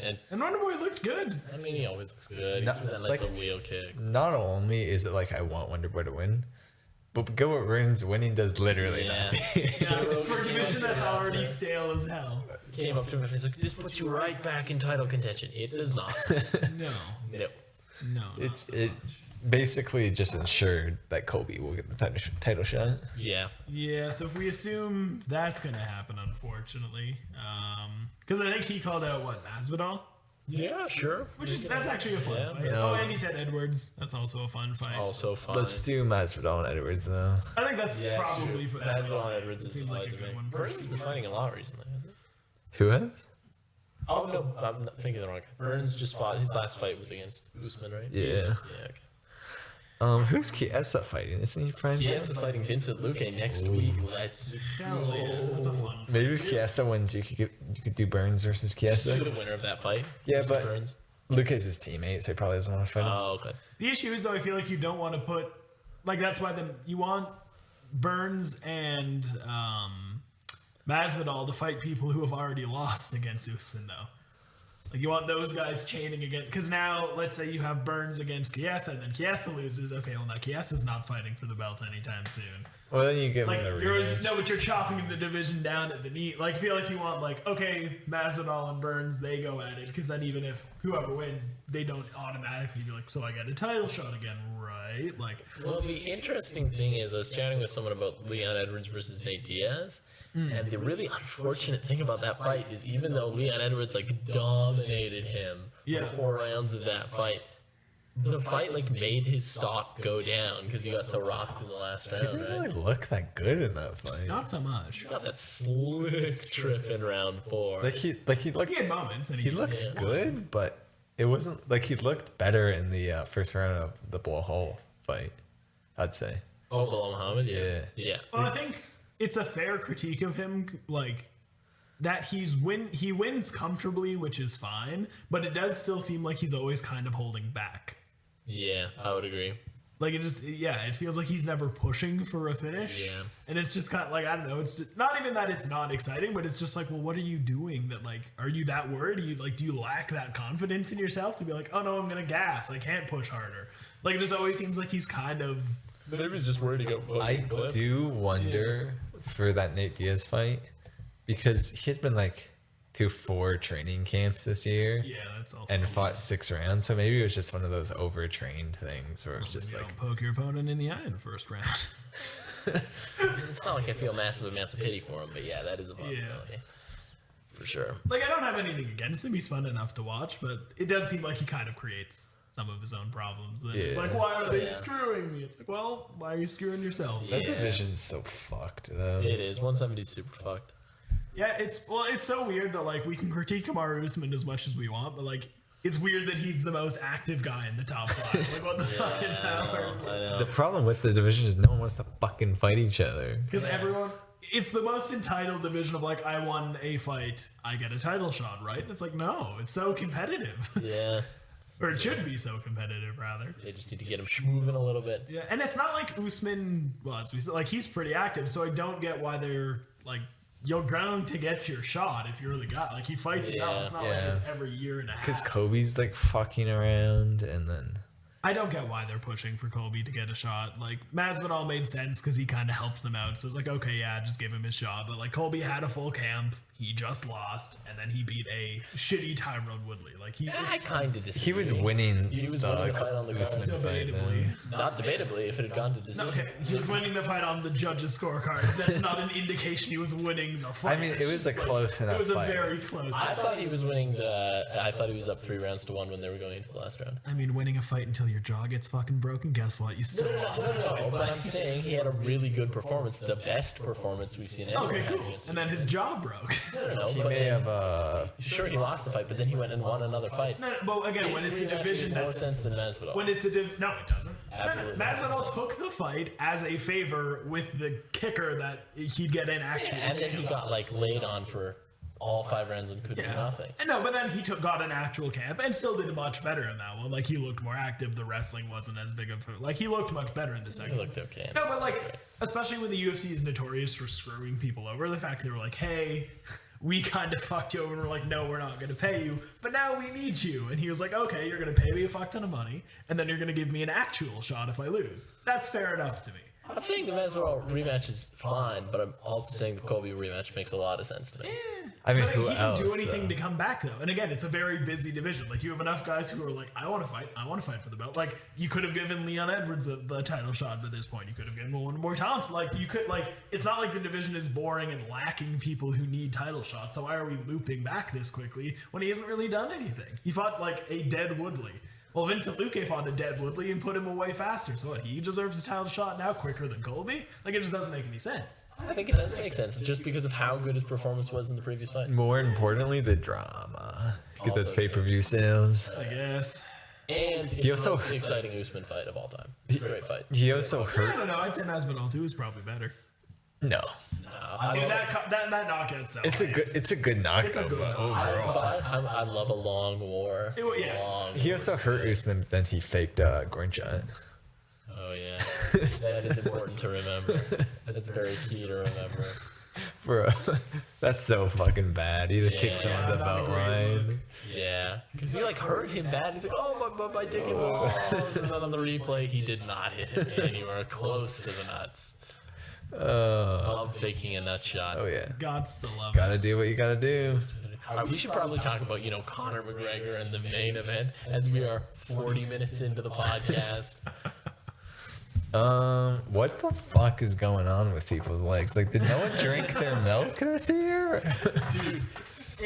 And And Wonder Boy looked good. I mean, he always looks good. He's No, got that nice like- little wheel kick. Not only is it like I want Wonder Boy to win, but Gilbert Burns winning does literally Yeah. nothing. Yeah, for a division that's already stale as hell. Came up to him and he's like, "This puts you right back in title contention." It does not. No, No. no. it basically just ensured that Kobe will get the title shot. Yeah. Yeah, so if we assume that's gonna happen, unfortunately, because I think he called out what Masvidal, Yeah, sure. that's actually a fun Yeah, fight. no. Oh, and he said Edwards. That's also a fun fight. Also fun. Let's do Masvidal and Edwards though. I think that's Yeah, probably sure. for That's John Edwards is seems the like a fight to good me. one. Burns has been fighting a lot recently. Hasn't he? Who has? Oh no, I'm not thinking the wrong guy. Burns just fought. His last fight was against Usman, right? Yeah. Yeah. Who's Chiesa fighting? Isn't he friends? Yes, is fighting Vincent Luque next week. Let's Hell yes, that's a fun. Maybe if Chiesa wins, you could do Burns versus do Chiesa. the winner of that fight. Yeah, versus but- Burns. Lucas is his teammate, so he probably doesn't want to fight him. Oh, okay. The issue is though, I feel like you don't want to put like that's why you want Burns and Masvidal to fight people who have already lost against Usman though. Like you want those guys chaining again because now let's say you have Burns against Chiesa and then Chiesa loses. Okay, well now Chiesa's not fighting for the belt anytime soon. Well, then you give Like him a yours, rematch. no, but you're chopping the division down at the knee. Like I feel like you want like okay, Masvidal and Burns they go at it because then even if whoever wins, they don't automatically be like, so I got a title shot again, right? Like Well, the interesting thing is, I was chatting with someone about Leon Edwards versus Nate Diaz, and the really unfortunate thing about that fight is, even though Leon Edwards like dominated him Yeah. for 4 rounds of that fight, the fight like made his stock go down because he got so rocked in the last He round, didn't right? really look that good in that fight. not so much. He got that slick trip in round 4. Like he looked He had moments, and he looked Yeah. good, but it wasn't like he looked better in the first round of the blow hole fight, I'd say. Oh, Bilal Muhammad? Yeah. Yeah. Well, I think it's a fair critique of him, like that he wins comfortably, which is fine, but it does still seem like he's always kind of holding back. Yeah, I would agree. Like it feels like he's never pushing for a finish. Yeah. And it's just kind of like, I don't know, it's just, not even that it's not exciting, but it's just like, well, what are you doing that, like, are you that worried? Do you lack that confidence in yourself to be like, oh no, I'm gonna gas, I can't push harder? Like, it just always seems like he's kind of. But he was just worried to go. I do wonder for that Nate Diaz fight, because he had been like through 4 training camps this year. Yeah, that's also. And fought 6 rounds, so maybe it was just one of those overtrained things where it was just You like, don't poke your opponent in the eye in the first round. It's not like I feel massive amounts of pity for him, but yeah, that is a possibility. For sure. Like, I don't have anything against him. He's fun enough to watch, but it does seem like he kind of creates some of his own problems. And it's like, why are they screwing me? It's like, well, why are you screwing yourself? that division's so fucked though. It is. 170 is super fucked. Yeah, it's so weird that, like, we can critique Kamaru Usman as much as we want, but, like, it's weird that he's the most active guy in the top 5. Like, what the fuck is that? I know. The problem with the division is no one wants to fucking fight each other. Because everyone, it's the most entitled division of, like, I won a fight, I get a title shot, right? And it's like, no, it's so competitive. Yeah. Or it should be so competitive, rather. They just need to get him moving a little bit. Yeah, and it's not like Usman, well, like, he's pretty active, so I don't get why they're, like, you're going to get your shot if you're the guy. Like, he fights it out. It's not like it's every year and a half. Because Kobe's like fucking around, and then I don't get why they're pushing for Colby to get a shot. Like, Masvidal made sense because he kind of helped them out. So it's like, okay, yeah, just give him his shot. But, like, Colby had a full camp. He just lost. And then he beat a shitty Tyrone Woodley. Like, I kind of disagree. he was winning. He was winning the fight on the ground. Usman fight, debatably. then. Not debatably, if it had gone to decision. Okay, he was winning the fight on the judges' scorecard. That's not an indication he was winning the fight. I mean, it was a close enough It was a fight. very close I fight. thought he was winning I thought he was up 3-1 when they were going into the last round. I mean, winning a fight until your jaw gets fucking broken, guess what? You still lost. No, but I'm saying he had a really good performance, the best performance we've seen. Okay, anyone cool. have against And then his jaw broke. No, He but may have sure he lost the fight, but then he went and won another fight. No, well, again, when it's a division more that's sense than Masvidal. when it's a no, it doesn't. Absolutely. Masvidal took the fight as a favor with the kicker that he'd get in action. And then he got like laid on for all 5 rounds and could do nothing. And no, but then he got an actual camp and still did much better in that one. Like, he looked more active. The wrestling wasn't as big of a... Like, he looked much better in the second He looked okay. No, but, like, especially when the UFC is notorious for screwing people over, the fact they were like, hey, we kind of fucked you over, and we're like, no, we're not going to pay you, but now we need you. And he was like, okay, you're going to pay me a fuck ton of money, and then you're going to give me an actual shot if I lose. That's fair enough to me. I'm saying the Masvidal rematch is fine, but I'm also saying the Colby rematch makes a lot of sense to me. I mean, But who he didn't else? do anything to come back, though. And again, it's a very busy division. Like, you have enough guys who are like, I want to fight for the belt. Like, you could have given Leon Edwards the title shot at this point. You could have given one more Thompson. Like, you could, like, it's not like the division is boring and lacking people who need title shots. So why are we looping back this quickly when he hasn't really done anything? He fought, like, a dead Woodley. Well, Vincent Luque fought a dead Woodley and put him away faster. So what, he deserves a title shot now quicker than Colby? Like, it just doesn't make any sense. I think it does make sense, just because of how good his performance was in the previous fight. More importantly, the drama. Get those Also pay-per-view sales. I guess. And it's He the also- most exciting Usman fight of all time. It's a great fight. He also I hurt. don't know. I'd say Masvidal 2 is probably better. No, Dude, that knockout so it's a good knockout, It's a good but knockout. overall, I love a long war. Yeah. Long he also hurt Usman, but then he faked Gornshot. Oh yeah, that is important to remember. That's very key to remember. Bro, that's so fucking bad. He kicks him on the not a belt great line. look. Yeah, because he like hurt him bad. He's like, oh my dick and balls. And then on the replay, he did not hit him anywhere close to the nuts. Love faking a nut shot. Oh yeah, God still love gotta do what you gotta do. All right, we should probably talk about, Conor McGregor and the main event as we are 40 minutes into the podcast. What the fuck is going on with people's legs? Like, did no one drink their milk this year? Dude,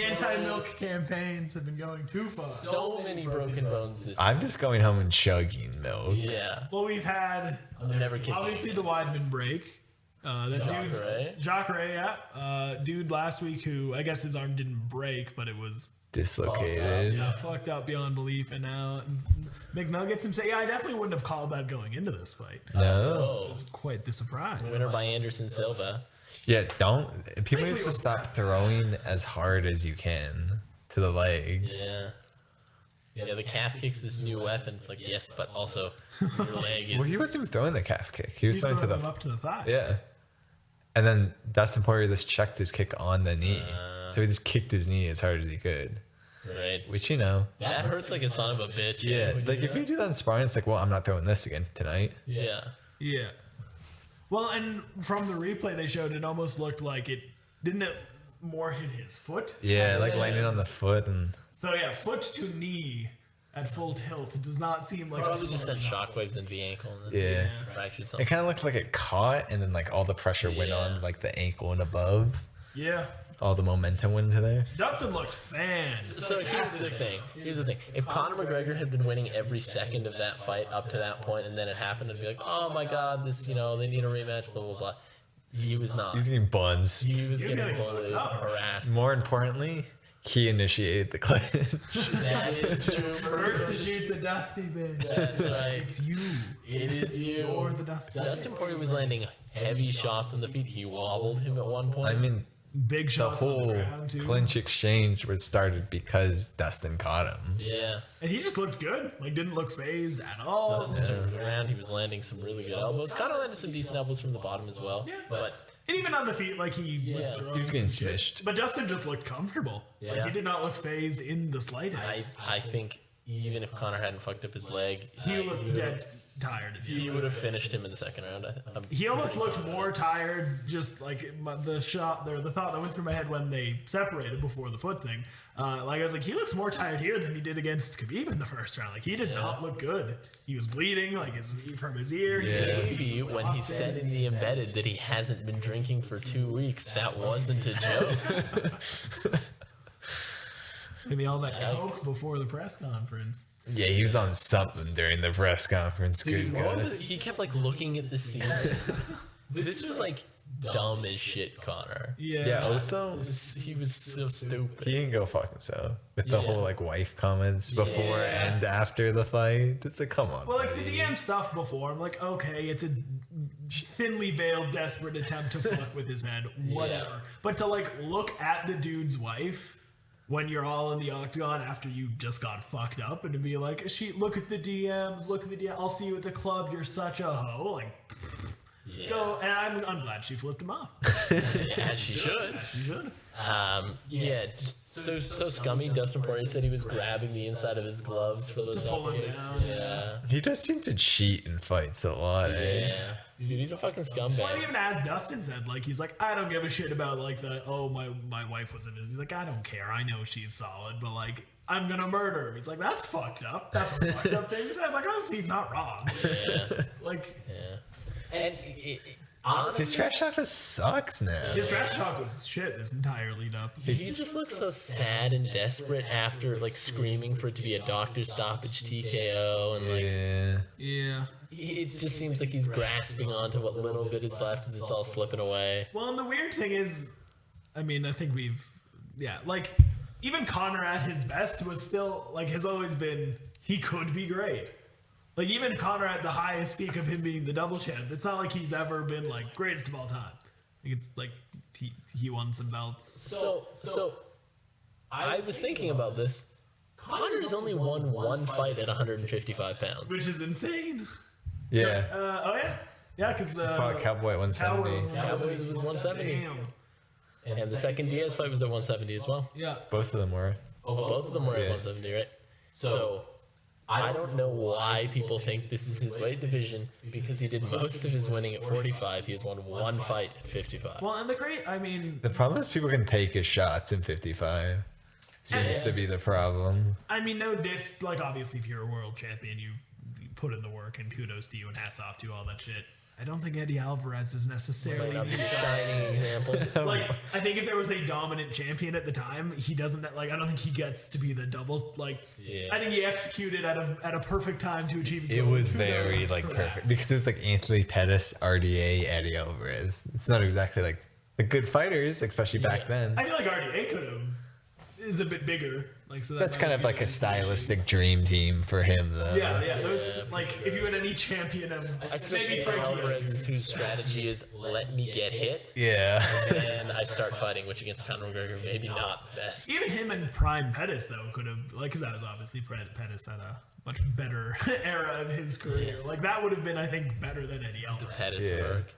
anti-milk campaigns have been going too far. So many broken bones this I'm just going home and chugging milk. Yeah. Well, we've had I'm never kidding. obviously the Weidman break. That dude's Jacare? Jacare, yeah. Dude last week who I guess his arm didn't break, but it was dislocated. Yeah, fucked up beyond belief, and now McNuggets himself. Yeah, I definitely wouldn't have called that going into this fight. No. It was quite the surprise. Winner by Anderson Silva. Yeah, people need to stop throwing as hard as you can to the legs. Yeah, the calf kick's this new weapon. It's like, yes, but also your leg is... Well, he wasn't even throwing the calf kick. He was He's throwing to throwing the... them up to the thigh. Yeah. And then Dustin Poirier just checked his kick on the knee. So he just kicked his knee as hard as he could. Right. Which, That hurts like a son of a bitch. Yeah, like if you do that in sparring, it's like, well, I'm not throwing this again tonight. Yeah. Yeah. Well, and from the replay they showed, it almost looked like it didn't it more hit his foot. Yeah, like landing on the foot and. So yeah, foot to knee at full tilt does not seem like. Probably just sent shockwaves into the ankle. And then Yeah. fractured It something. kind of looked like it caught, and then like all the pressure went on like the ankle and above. Yeah. All the momentum went into there. Dustin looked fantastic. So here's the thing. If Conor McGregor had been winning every second of that fight up to that point, and then it happened, it'd be like, oh my god, this, they need a rematch, blah blah blah. He was not. He's getting buns. He was getting getting bullied, harassed. More importantly, he initiated the clinch. That is true. First to shoot's a Dusty bitch. That's right. It's you. It is you. You're the Dusty. Dustin Poirier was landing heavy shots on the feet. He wobbled him at one point. I mean, Big the shots on the whole ground too. clinch exchange was started because Dustin caught him. Yeah. And he just looked good. Like didn't look phased at all. Dustin turned around. He was landing some really good elbows. Kind of landed some decent elbows from the bottom as well. Yeah. But And even on the feet, like he was Yeah. throwing. He was getting some shit. smished. But Dustin just looked comfortable. Like Yeah. he did not look phased in the slightest. I think even if Conor hadn't fucked up his leg, He looked dead tired. He would have finished him in the second round. He almost looked more tired, just like the shot there, the thought that went through my head when they separated before the foot thing. Like I was like, he looks more tired here than he did against Khabib in the first round. Like he did not look good. He was bleeding, like from his ear. Maybe when he said in the embedded that he hasn't been drinking for 2 weeks, that wasn't a joke. Maybe all that coke before the press conference. Yeah, he was on something during the press conference. Good God. He kept like looking at the scene. This was like dumb as shit, Conor. Yeah, also, He was so stupid. he can go fuck himself with the Yeah. whole like wife comments before Yeah. and after the fight. It's like, come on. Well, like buddy. the DM stuff before, I'm like, okay, it's a thinly veiled, desperate attempt to fuck with his head, whatever. Yeah. But to like look at the dude's wife when you're all in the octagon after you just got fucked up, and to be like, look at the DMs, look at the DM, I'll see you at the club, you're such a hoe, like. Go, and I'm glad she flipped him off. Yeah, she should. She should. Yeah, just so scummy. Dustin Poirier said he was grabbing the inside of his gloves for those pull him upkicks. down. Yeah. He does seem to cheat in fights a lot, eh? Yeah. Dude, he's a fucking Well, scumbag. even as Dustin said, like he's like, I don't give a shit about like my wife was in this. He's like, I don't care. I know she's solid, but like I'm gonna murder him. He's like, that's fucked up. That's a fucked up thing. I was like, honestly, he's not wrong. Yeah. Like And honestly, His trash talk just sucks now. his trash talk was shit this entire lead up. he just looks so sad and desperate after like screaming for it to be a doctor stoppage TKO, and like Yeah. Yeah. it just seems like he's grasping onto what little bit is left as it's all slipping away. Well, and the weird thing is, I mean, I think like even Conor at his best was still like has always been he could be great. Like even Conor at the highest peak of him being the double champ, it's not like he's ever been like greatest of all time. Like it's like he won some belts. So I was thinking about this. Conor's only won one fight at 155 pounds. Which is insane. Yeah. Oh yeah, yeah, because Fuck, Cowboy at Cowboy 170. Cowboy was 170. Damn. And the second Diaz fight was at 170 as well. Yeah. Both of them were. Both of them were at Yeah. 170, right? So I don't know why people think this is his weight division, because he did most of his winning at 45. He has won one fight at 55. Well, and I mean, The problem is people can take his shots in 55. Seems to be the problem. no diss. Like obviously, if you're a world champion, you put in the work, and kudos to you, and hats off to all that shit. I don't think Eddie Alvarez is necessarily Might not be a shining example. like. I think if there was a dominant champion at the time, he doesn't like. I don't think he gets to be the double. Like, Yeah. I think he executed at a perfect time to achieve his It goal. was Kudos very like for perfect that. because it was like Anthony Pettis, RDA, Eddie Alvarez. It's not exactly like the good fighters, especially back then. I feel like RDA could have. is a bit bigger. Like so That's kind of like a stylistic stylistic. dream team for him, though. Yeah. Those like if you had any champion of Especially maybe for Frankie. Alvarez, whose strategy is let me get hit, Yeah. and I start fighting, which against Conor McGregor maybe not the best. Even him and Prime Pettis though could have like because that was obviously Pettis had a much better era of his career. Like that would have been I think better than Eddie Alvarez. Pettis Yeah. work.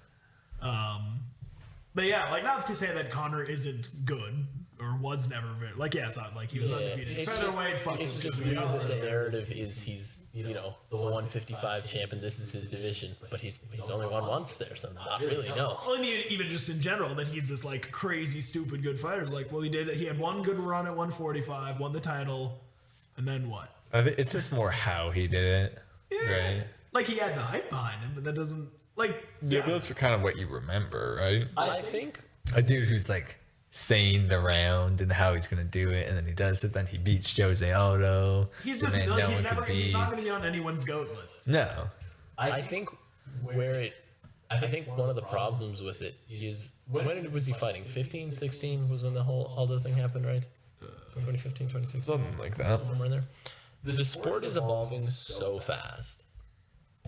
But yeah, like not to say that Conor isn't good or was never very like yeah, it's not like he was undefeated. It's Featherweight, fuck It's it's just just weird that the narrative is he's the 155 champ and this is his division, but he's only won once there, so not really. No. Well, and even just in general, that he's this like crazy, stupid good fighter. It's like, well, he had one good run at 145, won the title, and then what? I think it's just more how he did it, right? Like he had the hype behind him, but that doesn't like. Yeah, but that's kind of what you remember, right? I think A dude who's like saying the round and how he's gonna do it, and then he does it. Then he beats Jose Aldo. He's the just man like, no he's one never could he's beat. not going to be on anyone's goat list. No, I think I think one of the problems with it is when was he fighting? 15, 16 was when the whole Aldo thing happened, right? 2015, 2016, something like that. somewhere in there. The sport is evolving so fast,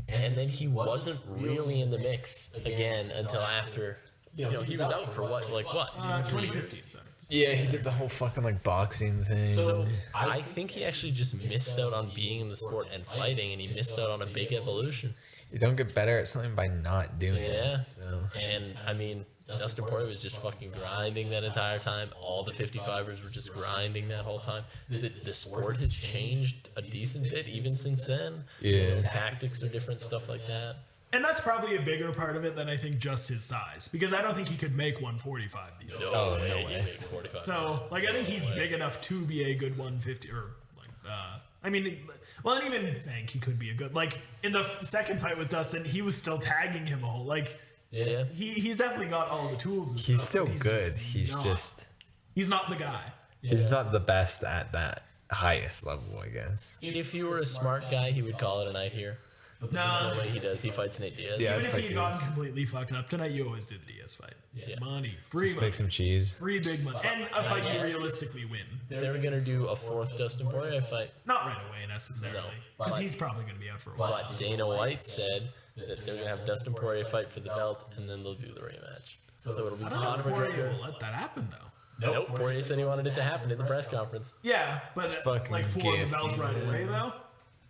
and then he wasn't really in the mix again until after. He was out for what? 2015. Sorry. Yeah, he did the whole fucking like boxing thing. So I think he actually just missed out on being in the sport and fighting, and he missed out on a big evolution. You don't get better at something by not doing Yeah. it. So. And I mean, Dustin Poirier was just fucking grinding that entire time. All the 55ers were just grinding that whole time. The sport has changed a decent bit even since then. Yeah. Tactics are different, stuff like that. And that's probably a bigger part of it than I think just his size, because I don't think he could make 145 these days. Oh, way, no he way. made 45. So, like, I think he's big enough to be a good 150, or like, I mean, well, and even think he could be a good. Like in the second fight with Dustin, he was still tagging him a whole. Like, Yeah. he's definitely got all the tools. And He's stuff, still but good. He's not the guy. he's not the best at that highest level, I guess. If he were a smart guy, he would call it a night here. No, The way he does, he fights Nate Diaz. Yeah. even if I'd he fight had gotten Diaz. completely fucked up tonight, you always do the Diaz fight. Yeah. Money, free Just money, make some cheese. free big money, and a fight you realistically win. They're gonna do a fourth Dustin Poirier fight, Not right away necessarily, No, because but- he's probably going to be out for a while. but Dana White said that they're gonna have Dustin Poirier fight for the belt, and then they'll do the rematch. So it'll be I don't know if Conor Poirier McGregor. will let that happen though. Nope, Poirier said he wanted it to happen in the press conference. Yeah, but fucking like for the belt gifty, right man. away though.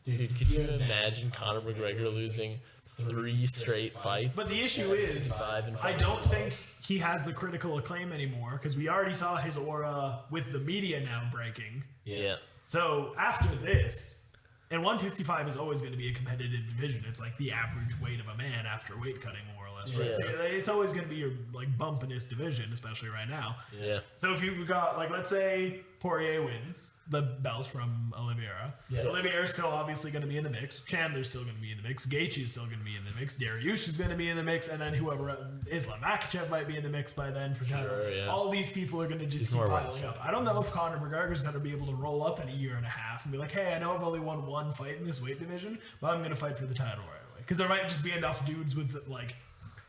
Dude, could you imagine Conor McGregor losing 3 straight fights? But the issue is, 55 and I don't think he has the critical acclaim anymore because we already saw his aura with the media now breaking. Yeah. So after this, and 155 is always going to be a competitive division. It's like the average weight of a man after weight cutting, more or less, right? Yeah. So it's always going to be your like bumpiness division, especially right now. Yeah. So if you got like, let's say Poirier wins the belts from Oliveira. Yeah. Oliveira's still obviously going to be in the mix. Chandler's still going to be in the mix. Gaethje's still going to be in the mix. Dariush is going to be in the mix, and then whoever Islam Makhachev might be in the mix by then for title. Sure, yeah. All these people are going to just keep more piling right up. I don't know if Conor McGregor's going to be able to roll up in a year and a half and be like, "Hey, I know I've only won one fight in this weight division, but I'm going to fight for the title right away." Because there might just be enough dudes with like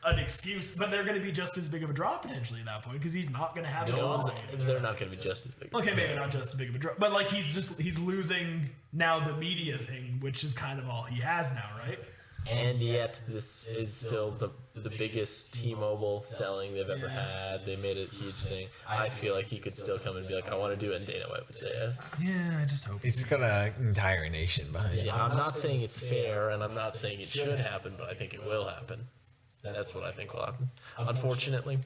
an excuse, but they're going to be just as big of a drop potentially at that point because he's not going to have his No one's, following. they're not gonna be just as big. Okay, maybe not just as big of a drop, but like he's losing now the media thing, which is kind of all he has now, right? And yet, this is still the biggest T-Mobile selling they've ever had. They made it a huge thing. I feel like he could still come and be like, I want to do it, and Dana White would say yes. Yeah, I just hope. He's got an entire nation behind him. Yeah, I'm not saying it's fair, and I'm not saying it should happen, but I think it will happen. That's what I think will happen. Unfortunately,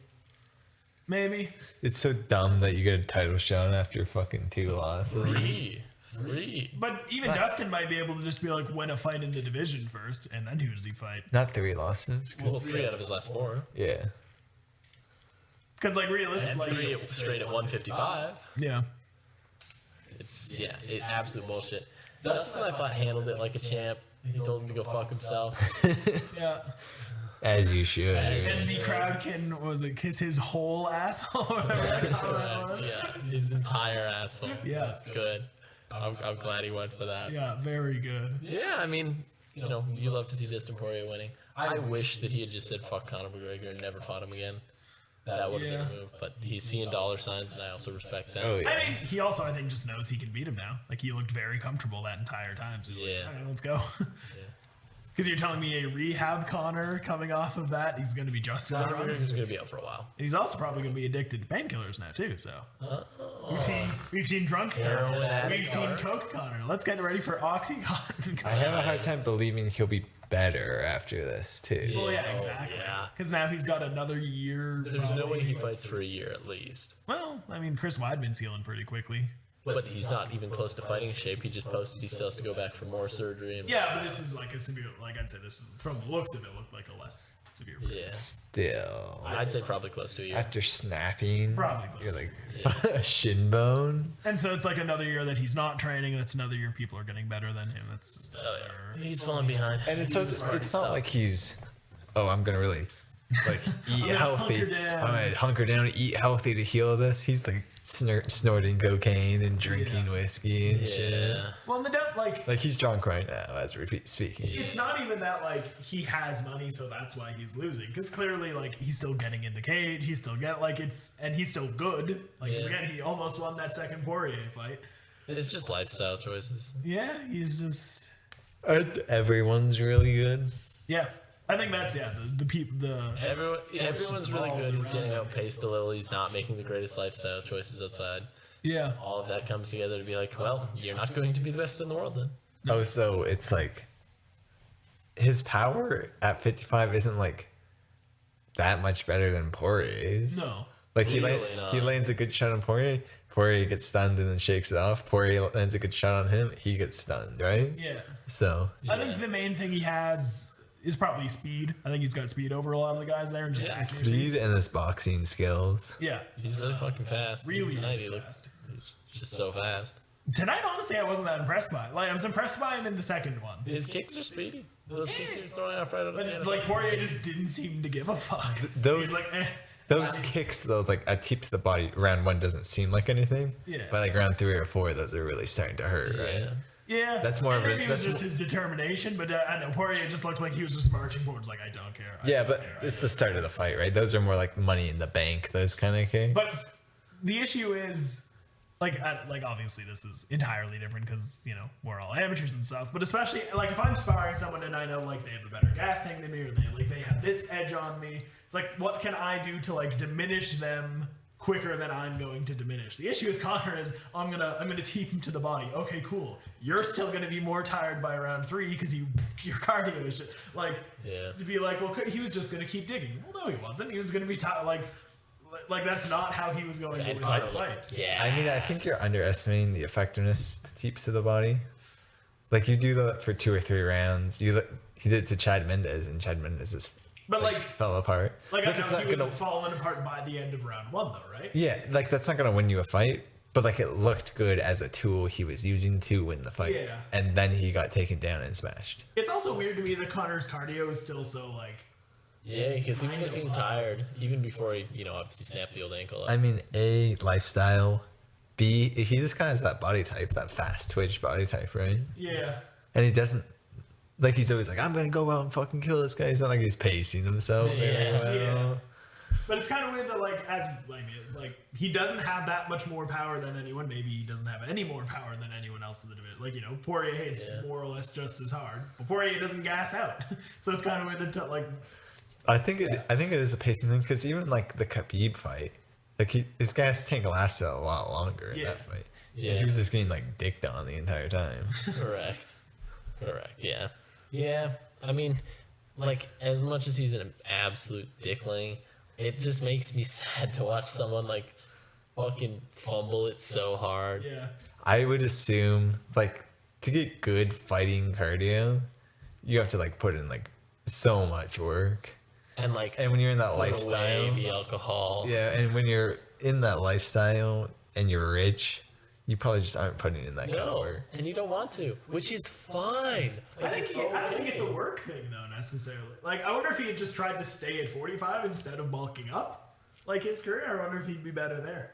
Maybe. It's so dumb that you get a title shot after fucking 2 losses. three. But even Dustin might be able to just be like, win a fight in the division first, and then who does he fight? Not 3 losses. Well, 3 out of his last 4. Yeah. Because like And realistically, 3 straight at 155. yeah. It's absolute bullshit. Dustin, I thought, handled it like a champ. He told him to go fuck himself. Yeah. As you should. And the crowd can, what was it, kiss his whole asshole? Whatever that comment was. Yeah, his entire asshole. Yeah. That's good. I'm glad he went for that. Yeah, very good. Yeah, I mean, you love to see Dustin Poirier winning. I wish that he had just said fuck Conor McGregor and never fought him again. that would have been a move. But he's seeing dollar signs, and I also respect that. Oh yeah. I mean, he also, I think, just knows he can beat him now. Like, he looked very comfortable that entire time. So he's like, all right, let's go. Because you're telling me a rehab Connor coming off of that, he's going to be just as drunk. He's going to be out for a while. And he's also probably going to be addicted to painkillers now, too. So we've seen drunk Heroin Connor. addict We've seen Connor. Coke Connor. Let's get ready for Oxycontin. I have a hard time believing he'll be better after this too. Well, yeah, Oh, exactly. yeah. Because now he's got another year. There's no way he fights for a year at least. Well, I mean, Chris Weidman's healing pretty quickly. But he's not even close to fighting shape. He just posted he still has to go back for more surgery. And, Yeah, but this is like a severe. Like I'd say, this is from the looks of it, looked like a less severe. yeah. Still, I'd say probably close to a year. after snapping, Probably close you're like a shin bone. And so it's like another year that he's not training, and it's another year people are getting better than him. It's just Oh, yeah. He's falling behind. And it's He's already it's not stuck. like he's, oh, I'm gonna really like eat gonna healthy. hunker down. I'm gonna hunker down and eat healthy to heal this. He's like snorting cocaine and drinking Yeah. whiskey and shit. Yeah. well, and they don't like. Like he's drunk right now as we're speaking. It's not even that like he has money, so that's why he's losing. Because clearly, like he's still getting in the cage. He's still and he's still good. Like Yeah. again, he almost won that second Poirier fight. It's just lifestyle choices. Yeah, he's just. Everyone's really good. Yeah, I think that's the people Everyone's really good. He's getting outpaced a little. He's not making the greatest lifestyle choices outside. Yeah. All of that comes together to be like, well, you're not going to be the best in the world then. Oh, so it's like his power at 55 isn't like that much better than Poirier's. No. Like Really not. he lands a good shot on Poirier. Poirier gets stunned and then shakes it off. Poirier lands a good shot on him. He gets stunned, right? Yeah. So I think the main thing he has is probably speed. I think he's got speed over a lot of the guys there, and just accuracy. speed and his boxing skills. Yeah. He's really fucking fast. Really, Tonight really he looked fast. he's just so fast. Tonight, honestly, I wasn't that impressed by it. Like, I was impressed by him in the second one. His kicks are speedy. Those kicks he was throwing off right out of the But, end. like, Poirier just didn't seem to give a fuck. those- He's like, Those kicks though, like a tip to the body, round one doesn't seem like anything. Yeah. But like round 3 or 4, those are really starting to hurt, right? Yeah. Yeah. That's more and of a- maybe it was that's just his determination, but I know Poirier just looked like he was just marching forwards, like, I don't care. Yeah, but it's the start of the fight, right? Those are more like money in the bank, those kind of kicks. But the issue is, like obviously this is entirely different because, you know, we're all amateurs and stuff. But especially, like, if I'm sparring someone and I know, like, they have a better gas tank than me, or they have this edge on me, it's like, what can I do to, like, diminish them quicker than I'm going to diminish? The issue with Connor is I'm gonna teep him to the body. Okay, cool. You're still gonna be more tired by round 3 because your cardio is just, like, Yeah. to be like, well, he was just gonna keep digging. Well, no, he wasn't. He was gonna be tired, like that's not how he was going to win Connor the fight. looked- Yeah. I mean, I think you're underestimating the effectiveness the teeps to the body. Like you do that for 2 or 3 rounds. He did it to Chad Mendes, and Chad Mendes just But like fell apart. I know it's he not was gonna. falling apart by the end of round 1, though, right? Yeah, like that's not gonna win you a fight. But like it looked good as a tool he was using to win the fight. Yeah. And then he got taken down and smashed. It's also weird to me that Connor's cardio is still so like. Yeah, because he was looking tired even before he, obviously snapped the old ankle. I mean, A, lifestyle. B, he just kind of has that body type, that fast twitch body type, right? Yeah. And he doesn't, like, he's always like, I'm going to go out and fucking kill this guy. He's not like he's pacing himself very well. Yeah. But it's kind of weird that like he doesn't have that much more power than anyone. Maybe he doesn't have any more power than anyone else in the division. Like, Poirier hits more or less just as hard, but Poirier doesn't gas out. So it's kind of weird that like. I think it is a pacing thing because even like the Khabib fight, like his gas tank lasted a lot longer in that fight. Yeah. He was just getting like dicked on the entire time. Correct. Yeah. Yeah. I mean, like, as much as he's an absolute dickling, it just makes me sad to watch someone like fucking fumble it so hard. Yeah. I would assume like to get good fighting cardio, you have to like put in like so much work. And like, And when you're in that put away lifestyle, the alcohol. yeah, and when you're in that lifestyle and you're rich, you probably just aren't putting in that kind of No, work. and you don't want to, which is fine. Like, I don't think it's a work thing though necessarily. Like, I wonder if he had just tried to stay at 45 instead of bulking up, like his career. I wonder if he'd be better there.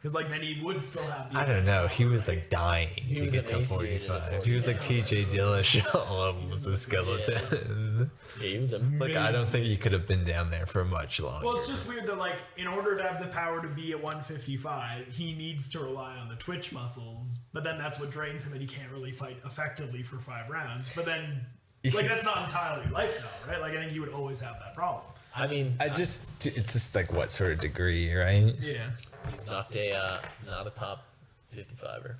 because like then he would still have. I don't know. He was like dying He to was get to emaciated at 45. He was like TJ Dillashaw levels of skeleton. Yeah, he was Like, I don't think he could have been down there for much longer. Well, it's just weird that like in order to have the power to be at 155, he needs to rely on the twitch muscles, but then that's what drains him, and he can't really fight effectively for 5 rounds. But then, like that's not entirely lifestyle, right? Like I think he would always have that problem. I mean, it's just like what sort of degree, right? Yeah. he's not a top 55er.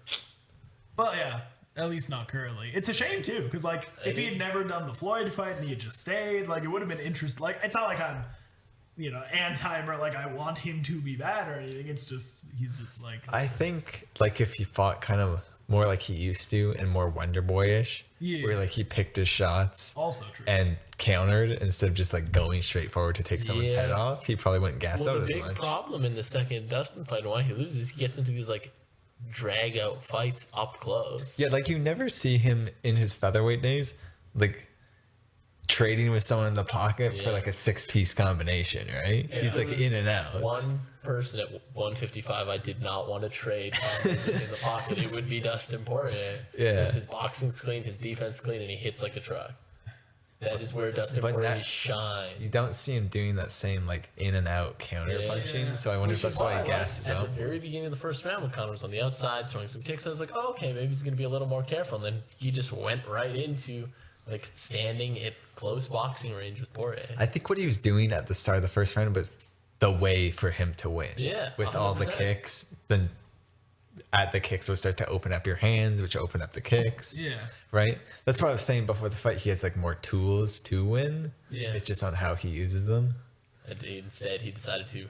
Well, yeah. At least not currently. It's a shame too, because like if he had never done the Floyd fight and he had just stayed, like it would have been interesting. Like it's not like I'm, anti or like I want him to be bad or anything. It's just he's just like. I think like if he fought kind of more like he used to and more Wonder Boyish, where like he picked his shots Also true. and countered instead of just like going straight forward to take someone's head off, he probably wouldn't gas out The as big much. problem in the second Dustin fight and why he loses, he gets into these like drag out fights up close. Yeah, like you never see him in his featherweight days, like trading with someone in the pocket for like a 6-piece combination, right? Yeah. He's like in and out. One person at 155 I did not want to trade in the pocket. It would be Dustin Poirier. Yeah. Because his boxing's clean, his defense clean, and he hits like a truck. That is where Dustin But Poirier that- shines. You don't see him doing that same like in and out counter punching, so I wonder if Which is that's why I he gasses liked up. At the very beginning of the first round, when Conor was on the outside throwing some kicks, I was like, oh, okay, maybe he's going to be a little more careful. And then he just went right into like standing at close boxing range with Poirier. I think what he was doing at the start of the first round was the way for him to win. Yeah, With all the 100%. kicks, then at the kicks will start to open up your hands, which open up the kicks. Yeah. Right? That's what I was saying before the fight. He has like more tools to win. Yeah. It's just on how he uses them. And instead, he decided to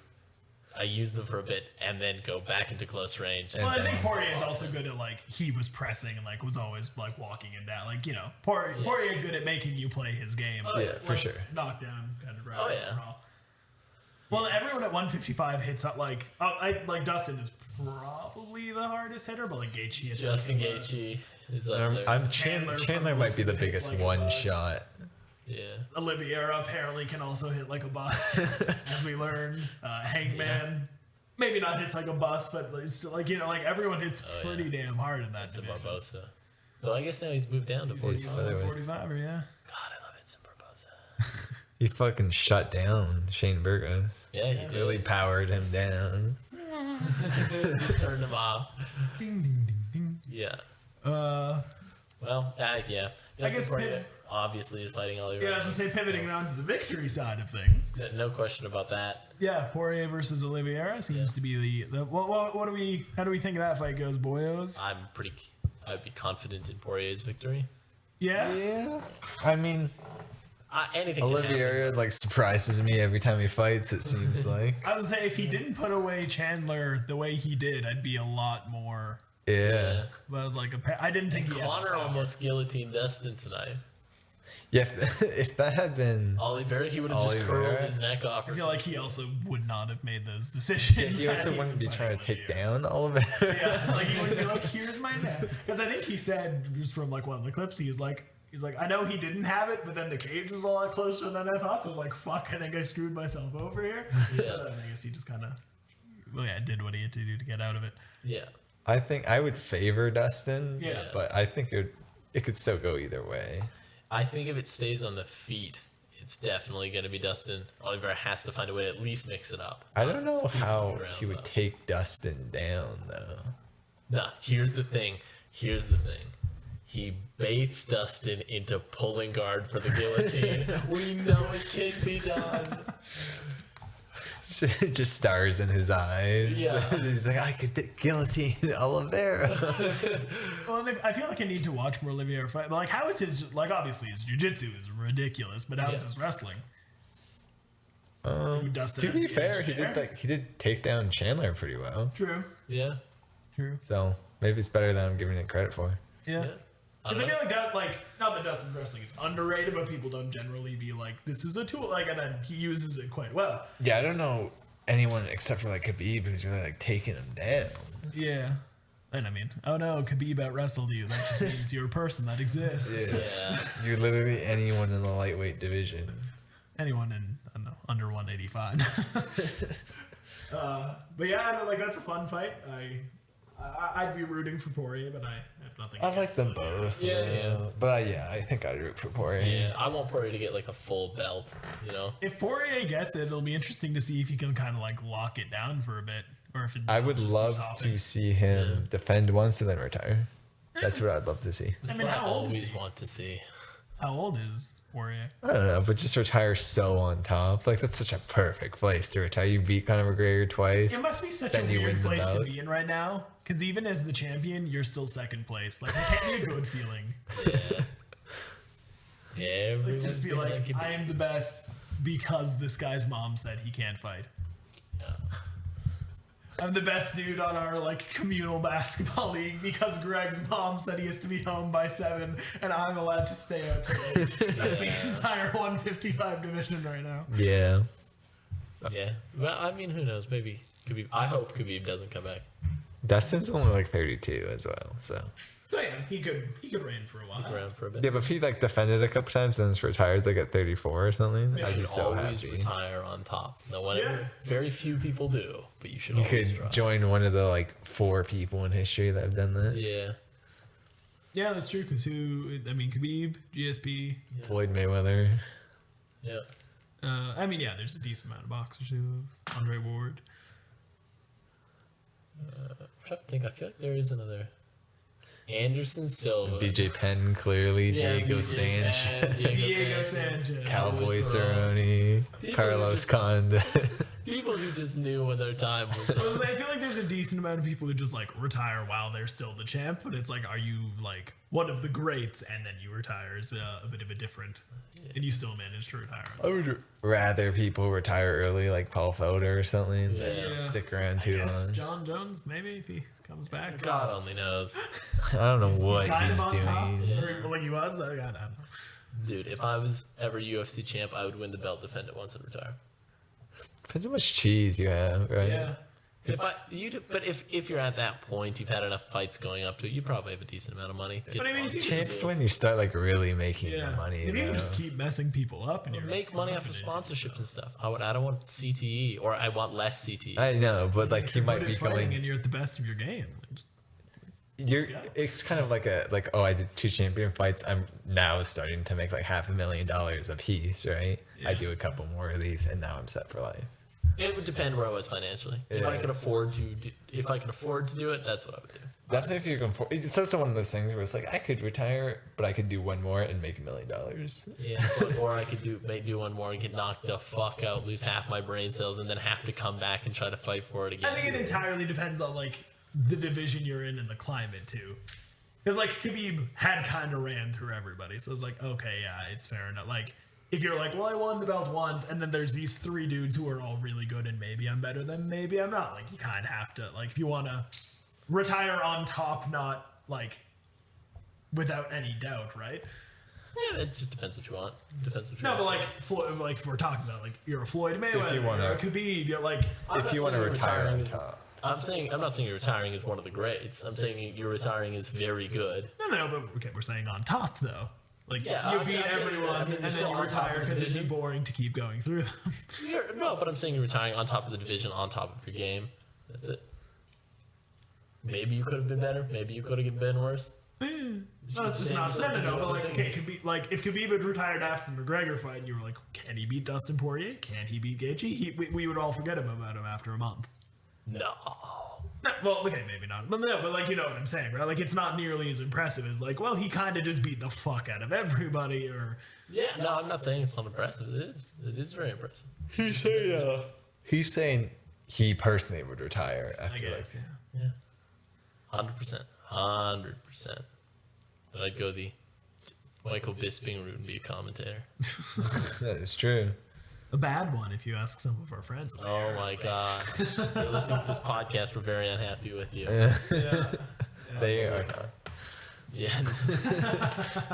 use them for a bit and then go back into close range. Well, I think Poirier is also good at like he was pressing and like was always like walking him down. Like Poirier is good at making you play his game. Oh, yeah, for Let's sure. Knock down kind of. Oh, yeah. Well, everyone at 155 hits up like Dustin is probably the hardest hitter, but like Gaethje hits Justin like, less. Gaethje is up there. Chandler might be the biggest like a one bus. shot. Yeah. Oliveira apparently can also hit like a bus, as we learned. Hangman, maybe not hits like a bus, but it's still like like everyone hits pretty damn hard in that Edson division. Barbosa. Though I guess now he's moved down to He's 45. featherweight. 45, yeah. God, I love Edson Barbosa. He fucking shut down Shane Burgos. Yeah, he did. Really powered him down. Turned him off. Ding ding ding ding. Yeah. Well, Yeah. I guess Justin Poirier Pitt- obviously is fighting Oliver. yeah, as I say, pivoting around to the victory side of things. No question about that. Yeah, Poirier versus Oliveira seems to be the what do we how do we think that fight goes, boyos? I'd be confident in Poirier's victory. Yeah. Yeah. I mean, Anything can happen. Oliveira like surprises me every time he fights, it seems like. I was gonna say if he didn't put away Chandler the way he did, I'd be a lot more. Yeah. But I was like, I didn't think he had the Connor power. almost guillotined Dustin tonight. Yeah, if that had been Oliveira, he would have just Oliveira? curled his neck off. I feel like he also would not have made those decisions. he also wouldn't be trying to take down Oliveira. Yeah, like he wouldn't be like, "Here's my neck," because I think he said just from like one of the clips, he's like, I know he didn't have it, but then the cage was a lot closer than I thought, so I was like, "Fuck, I think I screwed myself over here." Yeah. But then I guess he just kind of, did what he had to do to get out of it. Yeah. I think I would favor Dustin. Yeah. But I think it could still go either way. I think if it stays on the feet, it's definitely going to be Dustin. Oliveira has to find a way to at least mix it up. I don't know Speaking how of rounds, he would though. take Dustin down though. Nah, here's the thing. He baits Dustin into pulling guard for the guillotine. We know it can be done. Just stars in his eyes. Yeah. He's like, I could guillotine Oliveira. Well, and I feel like I need to watch more Oliveira fight. But like, how is his obviously his jiu-jitsu is ridiculous, but how is his wrestling? Dustin To had be the fair, edge he there. did take down Chandler pretty well. True. Yeah. So maybe it's better than I'm giving it credit for. Yeah. Yeah. Because I feel like that, like, not that Dustin's wrestling is underrated, but people don't generally be like, this is a tool, like, and then he uses it quite well. Yeah, I don't know anyone except for like Khabib who's really like taking him down. Yeah. And I mean, oh no, Khabib out wrestled you. That just means you're a person that exists. Yeah. You're literally anyone in the lightweight division. Anyone in, I don't know, under 185. But yeah, like that's a fun fight. I'd be rooting for Poirier, but I have nothing. I like against them it. both. Yeah. But I think I'd root for Poirier. Yeah, I want Poirier to get like a full belt, you know? If Poirier gets it, it'll be interesting to see if he can kind of like lock it down for a bit, or if it I would just love keeps hopping. to see him defend once and then retire. That's what I'd love to see. That's mean, what I how old is always he? want to see. How old is Poirier? I don't know, but just retire so on top. Like, that's such a perfect place to retire. You beat Conor McGregor twice. It must be such Then a you weird win the place to belt. be in right now, because even as the champion, you're still second place. Like, it can't be a good feeling. Yeah. Yeah, Like, everyone's just be been like, it. I am the best because this guy's mom said he can't fight. Yeah. I'm the best dude on our like communal basketball league because Greg's mom said he has to be home by 7 and I'm allowed to stay out till 8. That's the entire 155 division right now. Yeah. Yeah. Well, I mean, who knows? Maybe Khabib. I hope Khabib doesn't come back. Dustin's only like 32 as well, so. So yeah, he could reign for a while. Around for a bit. Yeah, but if he like defended a couple times and then retired like at 34 or something, Yeah, I'd be You should so always happy. retire on top. No one Yeah. ever. Very few people do, but you should You always could try. join one of the like 4 people in history that have done that. Yeah. Yeah, that's true. Because Khabib, GSP. Floyd Mayweather. Yeah. There's a decent amount of boxers too. Andre Ward. I'm trying to think. I feel like there is another. Anderson Silva. BJ Penn, clearly. Yeah, Diego BJ Sanchez. Penn, Diego Sanchez. Cowboy Cowboys Cerrone. People Carlos just- Condit. People who just knew when their time was I up. feel like there's a decent amount of people who just like retire while they're still the champ, but it's like, are you like one of the greats and then you retire is a bit of a different, and you still manage to retire. I would rather people retire early, like Paul Felder or something, Yeah. than stick around I too guess long. John Jones, maybe if he comes back. God only knows. I don't know what Kind he's of on top, doing. or like he was. I don't know. Dude, if I was ever UFC champ, I would win the belt, defend it once, and retire. Depends how much cheese you have, right? Yeah. But if you're at that point, you've had enough fights going up to it, you probably have a decent amount of money. But I mean, if you Champs when you start like really making Yeah. the money. If you though. can just keep messing people up and you're Make money off of sponsorships and stuff. I don't want CTE, or I want less CTE. I know, but like you might good be at fighting going. and you're at the best of your game. Just- It's kind of like I did 2 champion fights. I'm now starting to make like $500,000 a piece, right? Yeah. I do a couple more of these, and now I'm set for life. It would depend where I was financially. If Yeah. I could afford to do it, that's what I would do. Definitely, if you can. It's also one of those things where it's like I could retire, but I could do one more and make $1 million. Yeah, or I could do one more and get knocked the fuck out, lose half my brain cells, and then have to come back and try to fight for it again. I think it entirely depends on like the division you're in and the climate too. Because like Khabib had kind of ran through everybody, so it's like okay, yeah, it's fair enough. Like if you're like, well, I won the belt once, and then there's these 3 dudes who are all really good, and maybe I'm better than, maybe I'm not. Like you kind of have to like if you want to retire on top, not like without any doubt, right? Yeah, it just depends what you want. Depends what you No, want. but like Floyd, like if we're talking about like you're a Floyd Mayweather, you wanna- you're a Khabib, you're like I'm If not you want to saying retire retiring on is- top, I'm not saying you're retiring is one of the greats. I'm saying you're retiring is very good. no, but okay, we're saying on top though. Like Yeah, you I'm beat saying- everyone, I mean, and you're then still you on top retire of the because it'd be division. boring to keep going through them. No, but I'm saying you're retiring on top of the division, on top of your game. That's it. Maybe you could have been better. Maybe you could have been worse. No, it's just not. No. But like, okay, Khabib, like if Khabib had retired after the McGregor fight, and you were like, can he beat Dustin Poirier? Can he beat Gaethje? We would all forget about him after a month. No. No, well, okay, maybe not. But no, but like you know what I'm saying, right? Like it's not nearly as impressive as like, well, he kind of just beat the fuck out of everybody, or Yeah, no, I'm not saying it's not impressive. It is. It is very impressive. he's saying he personally would retire I after guess, like. yeah. 100%. 100%. But I'd go the Michael Bisping route and be a commentator. That is true. A bad one, if you ask some of our friends. Oh my god. You're listening to this podcast, we're very unhappy with you. Yeah. They are. Yeah.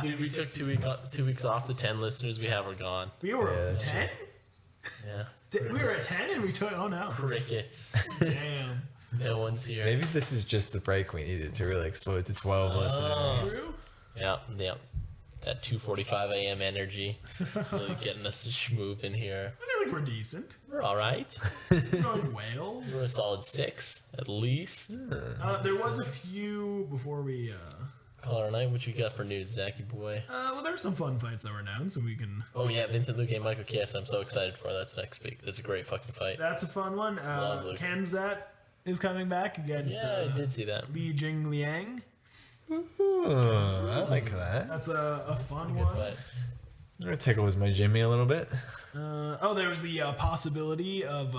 Dude, we took 2 weeks off. The 10 listeners we have are gone. We were Yeah, at that's 10. Yeah. We were at 10 and we took. Oh no! Crickets. Damn. No one's here. Maybe this is just the break we needed to really explode to 12 listeners. True. Yeah, yeah. that 2:45 a.m. energy. It's really getting us to schmoove in here. I feel like we're decent. We're all right. We're going Wales. We're a solid 6 at least. There was a few before we. Color night. What you got for news, Zachy boy? Well, there are some fun fights that were announced, so we can. Oh yeah, Vincent Luque and Michael Chiesa. I'm so excited for that's next week. That's a great fucking fight. That's a fun one. Love Luque. Kamzat is coming back against Yeah, I did see that. Li Jingliang. Ooh, I like that. That's a fun Good one. fight. I'm gonna tickles my Jimmy a little bit. There was the possibility of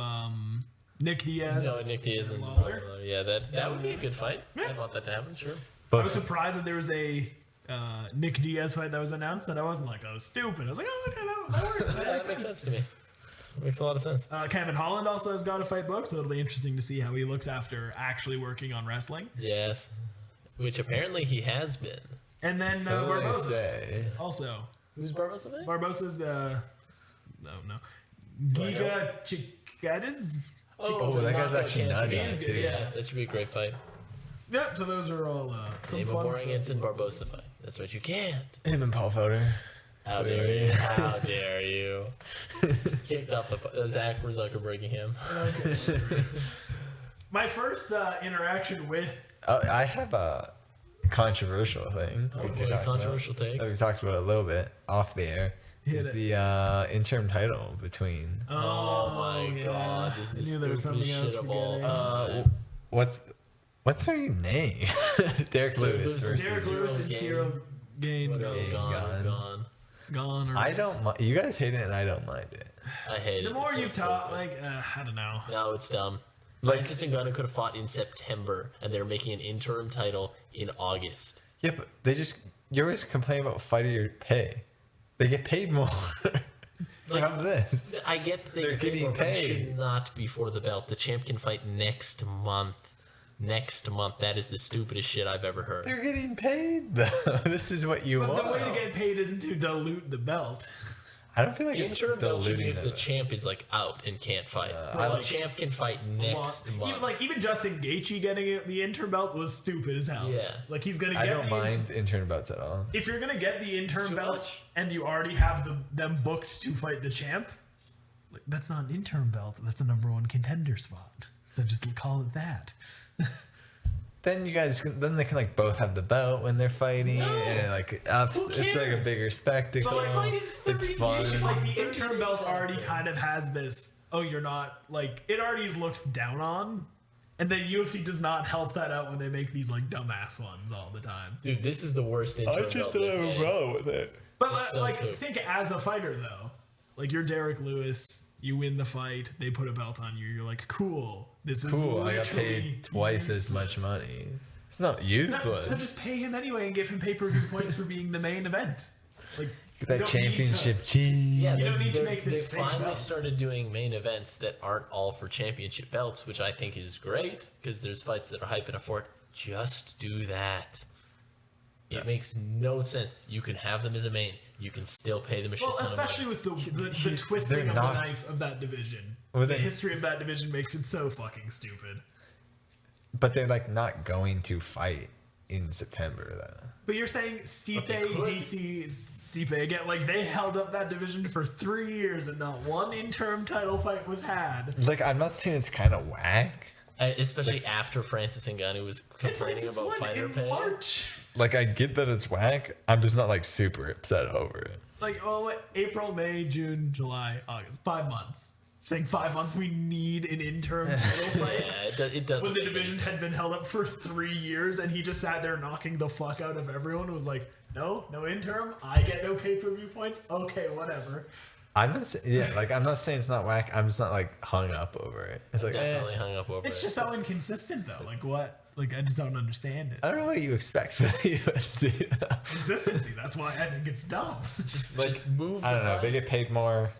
Nick Diaz. No, Nick Diaz and Lawler. Yeah, that would be a good fight. Yeah. I'd want that to happen. Sure. I was surprised that there was a Nick Diaz fight that was announced that I wasn't like, oh, stupid. I was like, oh, okay, that works. Yeah, that makes sense to me. Makes a lot of sense. Kevin Holland also has got a fight booked, so it'll be interesting to see how he looks after actually working on wrestling. Yes. Which apparently he has been. And then So they Barbosa say. also. Who's Barbosa been? Barbosa's no. Giga Chikadis? Oh, that guy's actually nutty, Yeah, too. yeah, that should be a great fight. Yep, so those are all some Name a fun boring stuff. instant Barbosa fight. That's what you can't. Him and Paul Felder. How dare you? How dare you? Kicked off the Zach for Zuckerberging him. Okay. My first interaction with I have a controversial thing. Oh, we could boy, talk controversial about, take. that we talked about a little bit off the air. Hit Is it. the interim title between Oh my yeah. god, this I is knew the there was stupidest something else shit of we're all getting. time. what's her name? Derek Lewis Lewis. Derek versus. Lewis and Cyril Gain Whatever, Gone. gone. Or I don't. You guys hate it, and I don't mind it. I hate it. The more It's so you've taught, stupid. I don't know. No, it's dumb. Like- Francis Ngannou could have fought in September, and they're making an interim title in August. Yeah, but you always complain about fighter pay. They get paid more from this. I get that They're get paid getting more, but it paid. should not be for the belt. The champ can fight next month. Next month. That is the stupidest shit I've ever heard. They're getting paid though. This is what you But want. the way to get paid isn't to dilute the belt. I don't feel like it's Interim belt should be diluting if the it. champ is like out and can't fight. I the like- champ can fight next month. Even Justin Gaethje getting the interim belt was stupid as hell. Yeah. It's like he's gonna I get don't the mind intern belts at all. if you're gonna get the interim too belt much. and you already have them booked to fight the champ, like, that's not an interim belt. That's a number one contender spot. So just call it that. Then you guys, then they can like both have the belt when they're fighting, and like ups. Who It's like a cares? bigger spectacle. But like, It's fun. like the interim belt already kind of has this. Oh, you're not like it already is looked down on, and then UFC does not help that out when they make these like dumbass ones all the time. Dude, this is the worst interim belt. they've had. with it. But It's so like, stupid. think as a fighter though, like you're Derek Lewis. You win the fight. They put a belt on you. You're like, cool. This is Cool. I got literally paid twice as much useless. money. It's not useless. So just pay him anyway and give him pay-per-view points for being the main event. Like Get you that don't need to- championship cheese. Yeah, You don't need to make this they fake finally belt. started doing main events that aren't all for championship belts, which I think is great because there's fights that are hyping up for it. Just do that. It makes no sense. You can have them as a main. You can still pay them a shit Well, ton of especially money. with the they're twisting of not- the knife of that division. Well, the they- history of that division makes it so fucking stupid. But they're like not going to fight in September though. But you're saying Stipe, they could. DC, Stipe again, like they held up that division for 3 years and not one interim title fight was had. Like I'm not saying it's kind of whack. Especially after Francis Ngannou was complaining Francis about won fighter in pay. March. Like I get that it's whack. I'm just not like super upset over it. Like, April, May, June, July, August. 5 months. Saying 5 months we need an interim title fight. Yeah, it doesn't. When the make any division had been held up for 3 years and he just sat there knocking the fuck out of everyone and was like, no interim. I get no pay-per-view points. Okay, whatever. I'm not saying I'm not saying it's not whack. I'm just not like hung up over it. It's like Definitely hung up over It's it. just so inconsistent though. Like what? Like I just don't understand it. I don't know what you expect from the UFC. Consistency. That's why I think it's dumb. Like move I don't the know. They line. get paid more.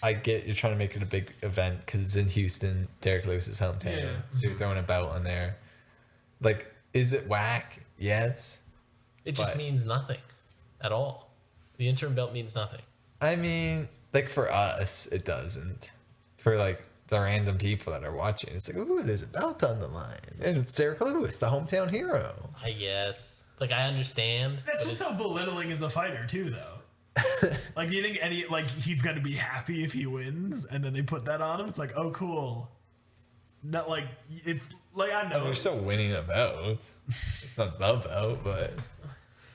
I get you're trying to make it a big event because it's in Houston, Derek Lewis's hometown. Yeah. So you're throwing a belt on there. Like, is it whack? Yes. It just but- means nothing at all. The interim belt means nothing. I mean, like for us, it doesn't. For like the random people that are watching, it's like, ooh, there's a belt on the line, and it's Derek Lewis, the hometown hero. I guess. Like, I understand. That's but just so belittling as a fighter too, though. Like, do you think he's gonna be happy if he wins, and then they put that on him? It's like, oh, cool. Not like it's like I know We're still winning a belt. It's not the belt, but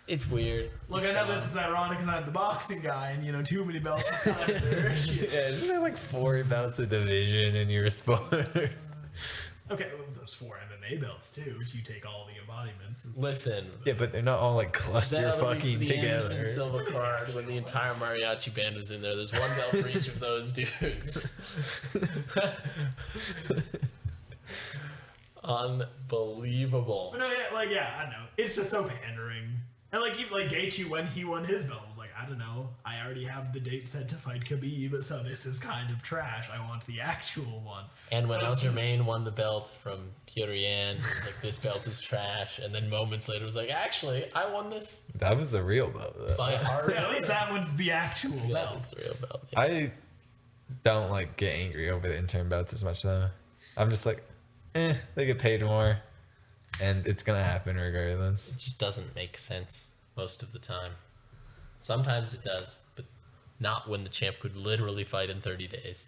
it's weird. Look, I know this is ironic because I'm the boxing guy, and too many belts is kind of their issue. yeah, isn't there like 4 belts a division in your sport? Okay, well, there's 4 MMA belts too. If you take all the embodiments. Listen. Yeah, but they're not all like cluster That'll be fucking the Anderson together. Silva card when the entire mariachi band was in there. There's 1 belt for each of those dudes. Unbelievable. But no, I know. It's just so pandering. And even Gaethje, when he won his belt, was like, I don't know. I already have the date set to fight Khabib, so this is kind of trash. I want the actual one. And when So Aljamain won the belt from Petr Yan, he was like, this belt is trash. And then moments later was like, actually, I won this That was the real belt. Though. by heart. yeah, at least that one's the actual Yeah, belt. it's the real belt. Yeah. I don't like get angry over the interim belts as much though. I'm just like, they get paid more, and it's gonna happen regardless. It just doesn't make sense most of the time. Sometimes it does, but not when the champ could literally fight in 30 days.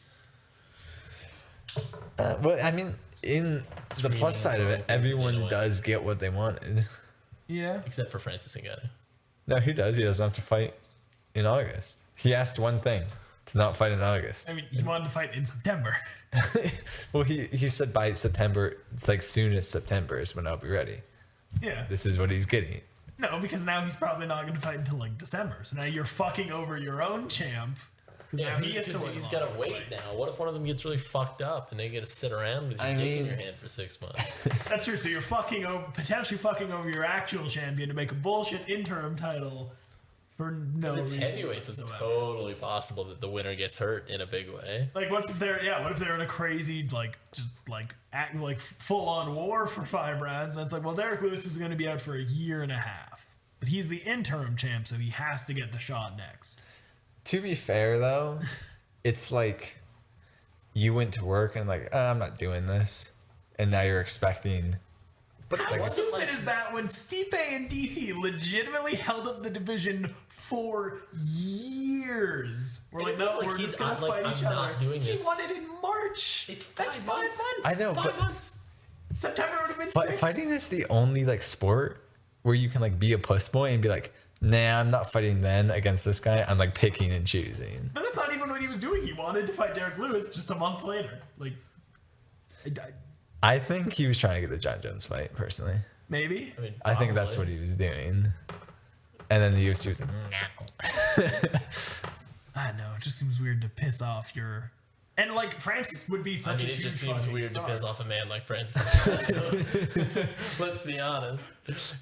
Well, I mean, in the plus side of it, everyone does get what they wanted. Yeah. Except for Francis Ngannou. No, he does. He doesn't have to fight in August. He asked one thing: to not fight in August. I mean, he wanted to fight in September. Well, he said by September, it's like soon as September is when I'll be ready. Yeah. This is what he's getting. No, because now he's probably not going to fight until December. So now you're fucking over your own champ. Because now he has to wait. He's got to wait now. What if one of them gets really fucked up and they get to sit around with your dick in your hand for 6 months? That's true. So you're potentially fucking over your actual champion to make a bullshit interim title for no It's reason. heavyweights. It's whatsoever. totally possible that the winner gets hurt in a big way. Like, what if they're in a crazy, full on war for 5 rounds? And it's like, well, Derek Lewis is going to be out for a year and a half. But he's the interim champ, so he has to get the shot next. To be fair, though, it's like you went to work and I'm not doing this, and now you're expecting. But How stupid is that when Stipe and DC legitimately held up the division for years? We're like, no, we're just gonna fight each other. He won it in March. That's 5 months. I know, 5 months. September would have been But 6. fighting is the only sport where you can be a puss boy and be like, nah, I'm not fighting then against this guy. I'm picking and choosing. But that's not even what he was doing. He wanted to fight Derek Lewis just a month later. I think he was trying to get the John Jones fight, personally. Maybe. I think that's what he was doing. And then the UFC was like, no. I know. It just seems weird to piss off your... And, Francis would be such a huge it just seems fucking weird star. to piss off a man like Francis. Let's be honest.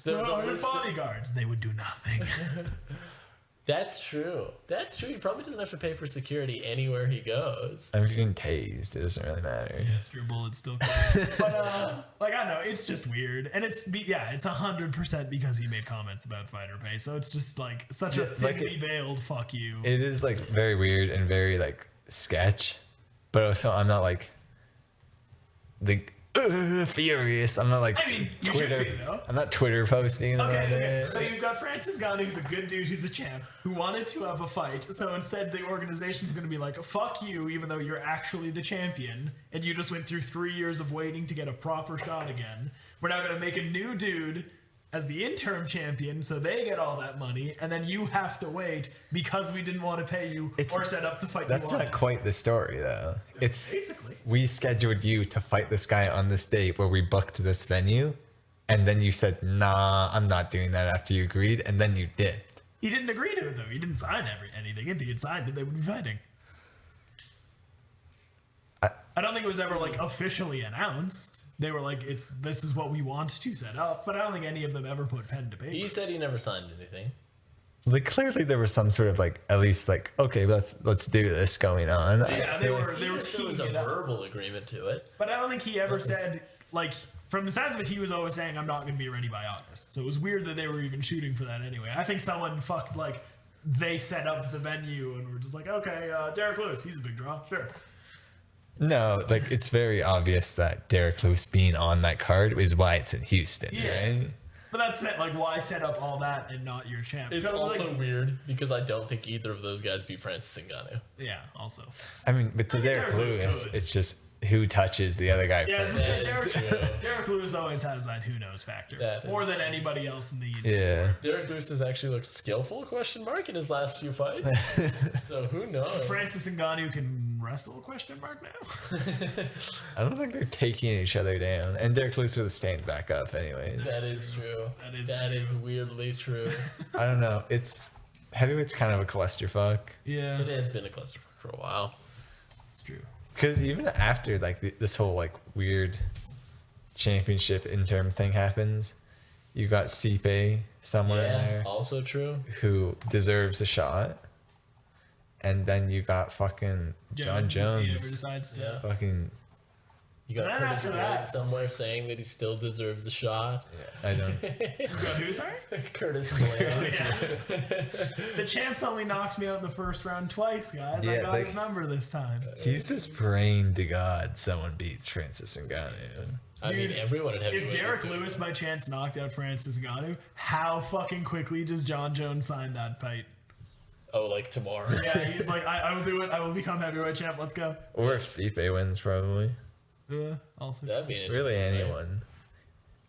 There was a Your list of- bodyguards, they would do nothing. That's true. That's true. He probably doesn't have to pay for security anywhere he goes. I mean, if you're getting tased, it doesn't really matter. Yes, your bullet's still coming. But, I know, it's just weird. And it's 100% because he made comments about fighter pay. So it's just, such a thinly veiled fuck you. It is, very weird and very, sketch. But also, I'm not, furious. I'm not, I mean, you Twitter. should be, though. I'm not Twitter posting about Okay. it. So you've got Francis Ngannou, who's a good dude, who's a champ, who wanted to have a fight. So instead, the organization's going to be like, fuck you, even though you're actually the champion. And you just went through 3 years of waiting to get a proper shot again. We're now going to make a new dude as the interim champion, so they get all that money, and then you have to wait because we didn't want to pay you or set up the fight That's you wanted. not quite the story, though. It's Basically. we scheduled you to fight this guy on this date where we booked this venue, and then you said, nah, I'm not doing that after you agreed, and then you did. He didn't agree to it, though. He didn't sign anything. If he had signed it, they would be fighting. I don't think it was ever, officially announced. They were like, this is what we want to set up, but I don't think any of them ever put pen to paper. He said he never signed anything. Clearly there was some sort of at least okay, let's do this going on. Yeah, they were There was teeing a it up. verbal agreement to it. But I don't think he ever said, from the sounds of it, he was always saying, I'm not going to be ready by August. So it was weird that they were even shooting for that anyway. I think someone they set up the venue and were just like, okay, Derek Lewis, he's a big draw, sure. No, it's very obvious that Derek Lewis being on that card is why it's in Houston, right? But that's it. Like, why set up all that and not your champ? It's 'Cause, also like, weird because I don't think either of those guys beat Francis Ngannou. yeah. Also, I mean, with the Derek Derek Lewis Lewis, could. it's just who touches the other guy yeah. first. That's true. Derek Lewis always has that who knows factor That more is- than anybody else in the Yeah. Derek Lewis has actually looked skillful, in his last few fights. So who knows? Francis Ngannou can wrestle? Now. I don't think they're taking each other down. And Derek Lewis would stand back up anyway. That is true. That is true. Weirdly true. I don't know. Heavyweight's kind of a clusterfuck. Yeah, It has been a clusterfuck for a while. it's true. Because even after like this whole like weird championship interim thing happens, you got Stipe somewhere in Yeah, there also true. who deserves a shot, and then you got fucking John If he ever Jones, decides to. Yeah. fucking You got Then Curtis after Blade that- somewhere saying that he still deserves a shot. I don't. You got who? Sorry. Curtis Blade. Yeah. The champs only knocked me out in the first round twice, guys. I Yeah, got like- his number this time. He's just praying to God someone beats Francis Ngannou. I mean, Dude, everyone at heavyweight. If Derek is doing Lewis by chance knocked out Francis Ngannou, how fucking quickly does John Jones sign that fight? Oh, like tomorrow. Yeah, he's like, I will do it. I will become heavyweight champ. Let's go. Or if Stipe wins, probably. Also. That'd be an Really, interesting fight. anyone.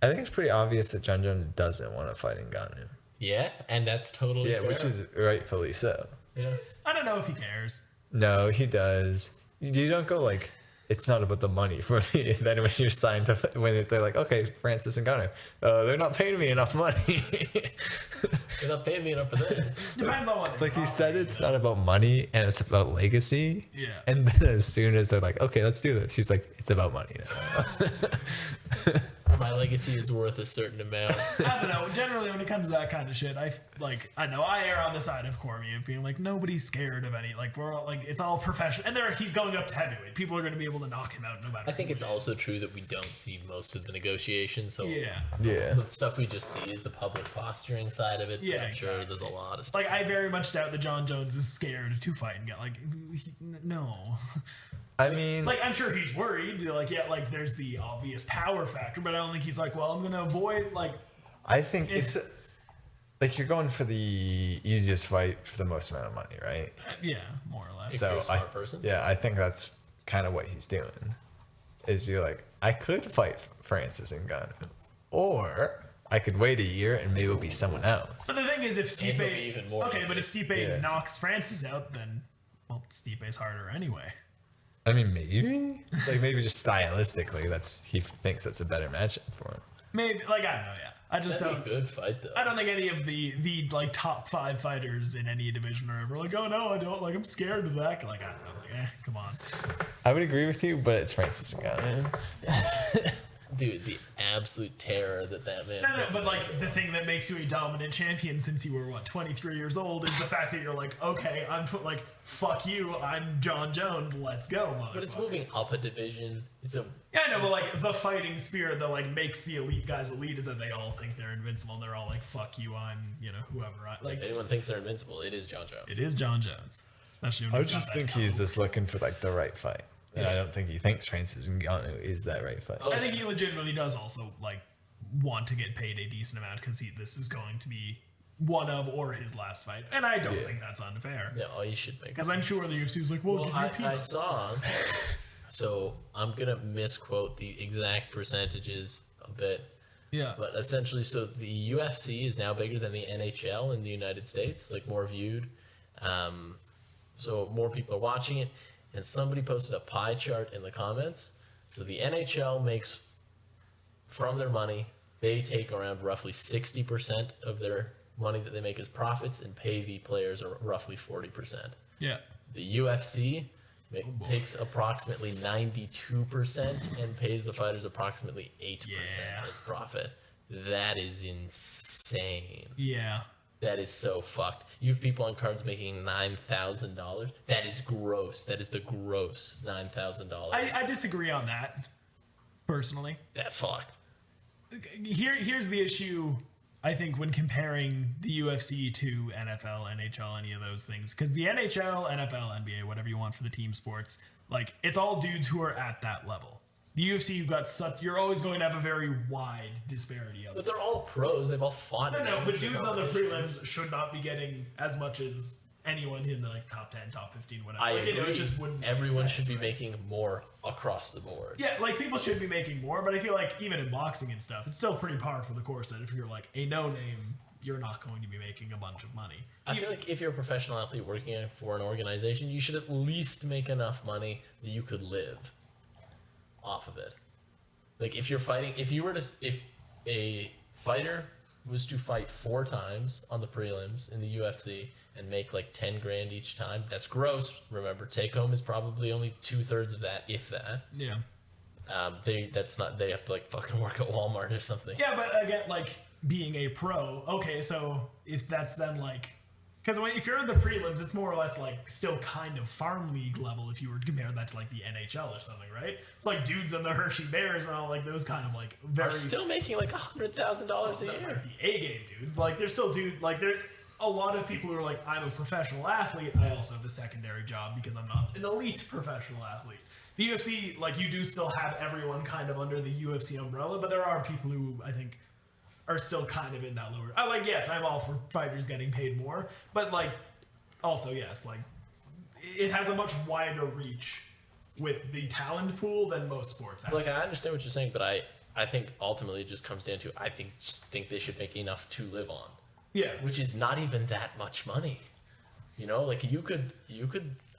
I think it's pretty obvious that John Jones doesn't want to fight Ngannou. Yeah, and that's totally Yeah, fair. which is rightfully so. Yeah. I don't know if he cares. No, he does. You don't go like, it's not about the money for me. Then when you're signed up, when they're like, okay, Francis Ngannou, they're not paying me enough money. They're not paying me enough for this. Depends on what. Like he said, it's not about money and it's about legacy. Yeah. And then as soon as they're like, okay, let's do this, he's like, it's about money now. My legacy is worth a certain amount. I don't know. Generally, when it comes to that kind of shit, I know I err on the side of Cormier of being like nobody's scared of any. Like we're all, like it's all professional, and he's going up to heavyweight. People are going to be able to knock him out no matter. I think who it's it is. also true that we don't see most of the negotiations. So Yeah. Yeah. the stuff we just see is the public posturing side of it. But Yeah, I'm sure exactly. there's a lot of stuff. Like I very much doubt that John Jones is scared to fight and get no. I mean, Like I'm sure he's worried. Like yeah, like there's the obvious power factor, but I don't think he's like, well, I'm going to avoid like. I think it's like you're going for the easiest fight for the most amount of money, right? Yeah, more or less. If So you're a smart person. Yeah, I think that's kind of what he's doing. Is you're like, I could fight Francis Ngannou, or I could wait a year and maybe it'll be someone else. But the thing is, if And he'll be Stipe, even more okay, but if Stipe Yeah. knocks Francis out, then well, Stipe's harder anyway. I mean, maybe like maybe just stylistically, he thinks that's a better matchup for him. Maybe, like I don't know. Yeah, I just That'd be a don't. good fight though. I don't think any of the like top 5 fighters in any division are ever like, oh no, I don't like. I'm scared of that. Like I don't know. Like, come on. I would agree with you, but it's Francis Ngannou. Dude, the absolute terror that man. No, puts but in like there. the thing that makes you a dominant champion since you were 23 years old is the fact that you're like, okay, like fuck you, I'm John Jones, let's go, motherfucker. But it's moving up a division. It's a Yeah, I know, but like the fighting spirit that like makes the elite guys elite is that they all think they're invincible and they're all like, fuck you, I'm whoever. Like if anyone thinks they're invincible, it is John Jones. it is John Jones, especially when I he's got just that think combo. he's just looking for like the right fight, and I don't think he thinks Francis Ngannou is that right fight. Oh, I think he legitimately does also like want to get paid a decent amount because this is going to be one of or his last fight, and I don't think that's unfair. Yeah, oh, you should make. Because I'm sure the UFC was like, well, Well, give you I peanuts. saw. So I'm gonna misquote the exact percentages a bit, Yeah. but essentially, so the UFC is now bigger than the NHL in the United States, like more viewed. So more people are watching it, and somebody posted a pie chart in the comments. So the NHL makes from their money, they take around roughly 60% of their money that they make as profits and pay the players roughly 40%. Yeah. The UFC takes approximately 92% and pays the fighters approximately 8% Yeah. as profit. That is insane. Yeah. That is so fucked. You have people on cards making $9,000. That is gross. That is the gross $9,000. I disagree on that, personally. That's fucked. Here's the issue, I think, when comparing the UFC to NFL, NHL, any of those things. Because the NHL, NFL, NBA, whatever you want for the team sports, like, it's all dudes who are at that level. The UFC, you're always going to have a very wide disparity of But it. they're all pros. They've all fought. No, but dudes on the competitions. prelims should not be getting as much as anyone in the like top 10, top 15, whatever. I like, agree. it just wouldn't make Everyone sense, should be right? making more across the board. Yeah, like people should be making more, but I feel like even in boxing and stuff, it's still pretty par for the course that if you're like a no name, you're not going to be making a bunch of money. I feel like if you're a professional athlete working for an organization, you should at least make enough money that you could live off of it. Like if a fighter was to fight 4 times on the prelims in the UFC and make like 10 grand each time, that's gross. Remember, take home is probably only 2/3 of that, if that. Yeah. They have to like fucking work at Walmart or something. Yeah, but again, like being a pro, okay, so if that's then like, because if you're in the prelims, it's more or less like still kind of farm league level if you were to compare that to like the NHL or something, right? It's like dudes in the Hershey Bears and all like those kind of like very Are still making like $100,000 a like year. the A game dudes. Like there's still there's a lot of people who are like, I'm a professional athlete. I also have a secondary job because I'm not an elite professional athlete. The UFC, like you do still have everyone kind of under the UFC umbrella, but there are people who I think are still kind of in that lower. Yes, I'm all for fighters getting paid more, but like also yes, like it has a much wider reach with the talent pool than most sports. Like I understand what you're saying, but I think ultimately it just comes down to just think they should make enough to live on. Yeah, Which is not even that much money. You know, like you could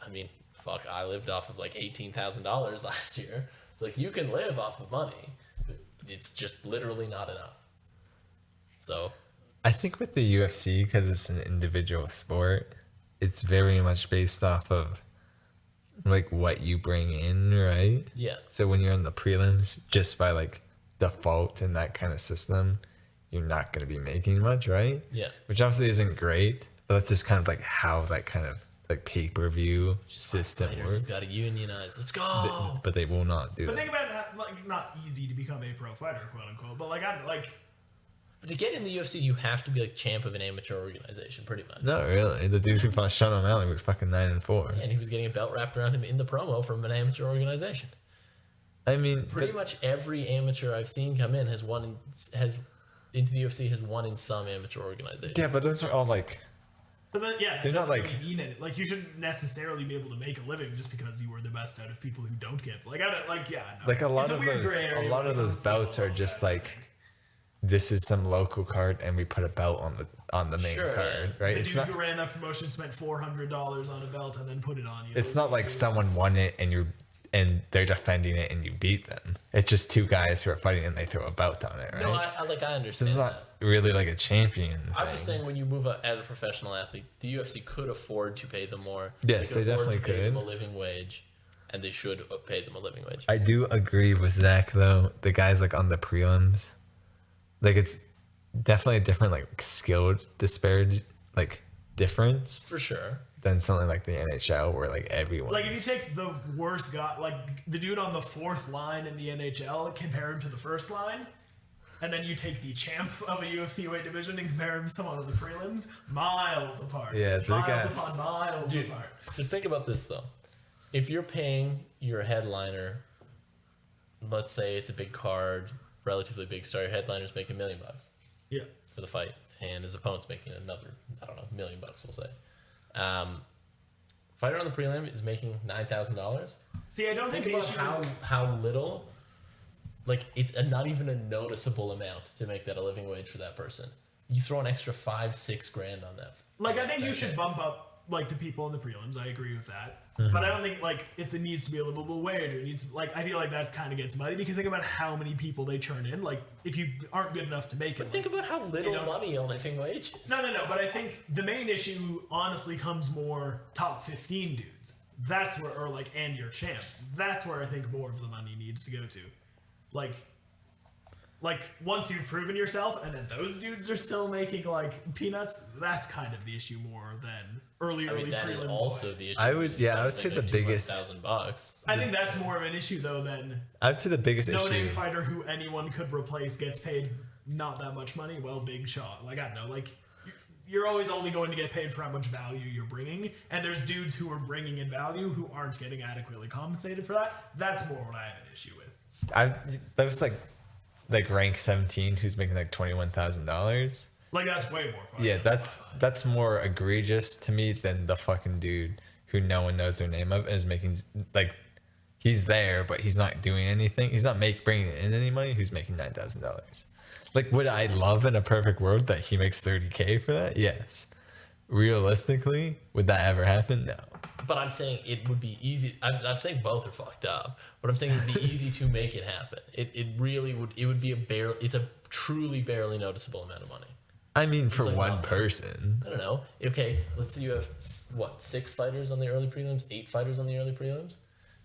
I mean, fuck, I lived off of like $18,000 last year. Like you can live off of money. It's just literally not enough. So I think with the UFC, because it's an individual sport, it's very much based off of like what you bring in, right? yeah. So when you're in the prelims, just by like default in that kind of system, you're not going to be making much, right? Yeah. Which obviously isn't great, but that's just kind of like how that kind of like pay-per-view system Fighters works. have got to unionize. Let's go. But they will not do but that. think about that, like not easy to become a pro fighter, quote unquote. But But to get in the UFC, you have to be like champ of an amateur organization, pretty much. Not really. The dude who fought Sean O'Malley was fucking 9-4. And he was getting a belt wrapped around him in the promo from an amateur organization. I mean, Pretty much every amateur I've seen come in has into the UFC has won in some amateur organization. yeah, but those are all like, But then, yeah, that They're not doesn't like- really mean it. Like you shouldn't necessarily be able to make a living just because you were the best out of people who don't get. Like I don't like yeah. No. like a lot It's of weird those, gray area when it those comes to bouts all are of just that, I like, think. this is some local card and we put a belt on the main Sure, card, yeah. right? The It's dude not who ran that promotion spent $400 on a belt and then put it on you. it's not like someone won it and they're defending it and you beat them. It's just two guys who are fighting and they throw a belt on it, right? No, I So understand it's that. not really like a champion I'm just thing. saying when you move up as a professional athlete, the UFC could afford to pay them more. Yes, they could afford definitely to pay them could. a living wage, and they should pay them a living wage. I do agree with Zach though. The guys like on the prelims, like it's definitely a different like skilled disparity, like difference For sure. than something like the NHL where like everyone. Like if you take the worst guy, like the dude on the fourth line in the NHL, compare him to the first line, and then you take the champ of a UFC weight division and compare him to someone on the prelims, miles apart. Yeah, the miles guys- upon miles Dude, apart. just think about this though. If you're paying your headliner, let's say it's a big card, relatively big star, your headliner's making $1 million Yeah. for the fight, and his opponent's making another, I don't know, $1 million, we'll say. Fighter on the prelim is making $9,000. See, I don't think Think the about issue is how little, like it's not even a noticeable amount to make that a living wage for that person. You throw an extra 5-6 grand on that. like I think you That's should it. bump up like the people in the prelims. I agree with that. Mm-hmm. But I don't think like if it needs to be a livable wage or it needs like I feel like that kind of gets muddy because think about how many people they churn in. Like if you aren't good enough to make it. Think about how little don't- money a living wage is. No. But I think the main issue honestly comes more top 15 dudes. That's where, or like, and your champ. That's where I think more of the money needs to go to. Like once you've proven yourself, and then those dudes are still making like peanuts. That's kind of the issue more than early I mean, that is prelim also boy. the issue. I would say the biggest- $200,000. I think that's more of an issue though than I would say the biggest no-name issue. fighter who anyone could replace gets paid not that much money. Well, big shot. Like I don't know. Like you're always only going to get paid for how much value you're bringing, and there's dudes who are bringing in value who aren't getting adequately compensated for that. That's more what I have an issue with. That was like rank 17 who's making like $21,000. Like, that's way more fun. Yeah, that's more egregious to me than the fucking dude who no one knows their name of and is making like he's there but he's not doing anything. He's not bringing in any money. Who's making $9,000? Like, would I love in a perfect world that he makes $30K for that? Yes. Realistically, would that ever happen? No. But I'm saying it would be easy. I'm saying both are fucked up. But I'm saying it'd be easy to make it happen. It really would. It would be it's a truly barely noticeable amount of money. I mean, for like one person. I don't know. Okay, let's say you have, 6 fighters on the early prelims, 8 fighters on the early prelims.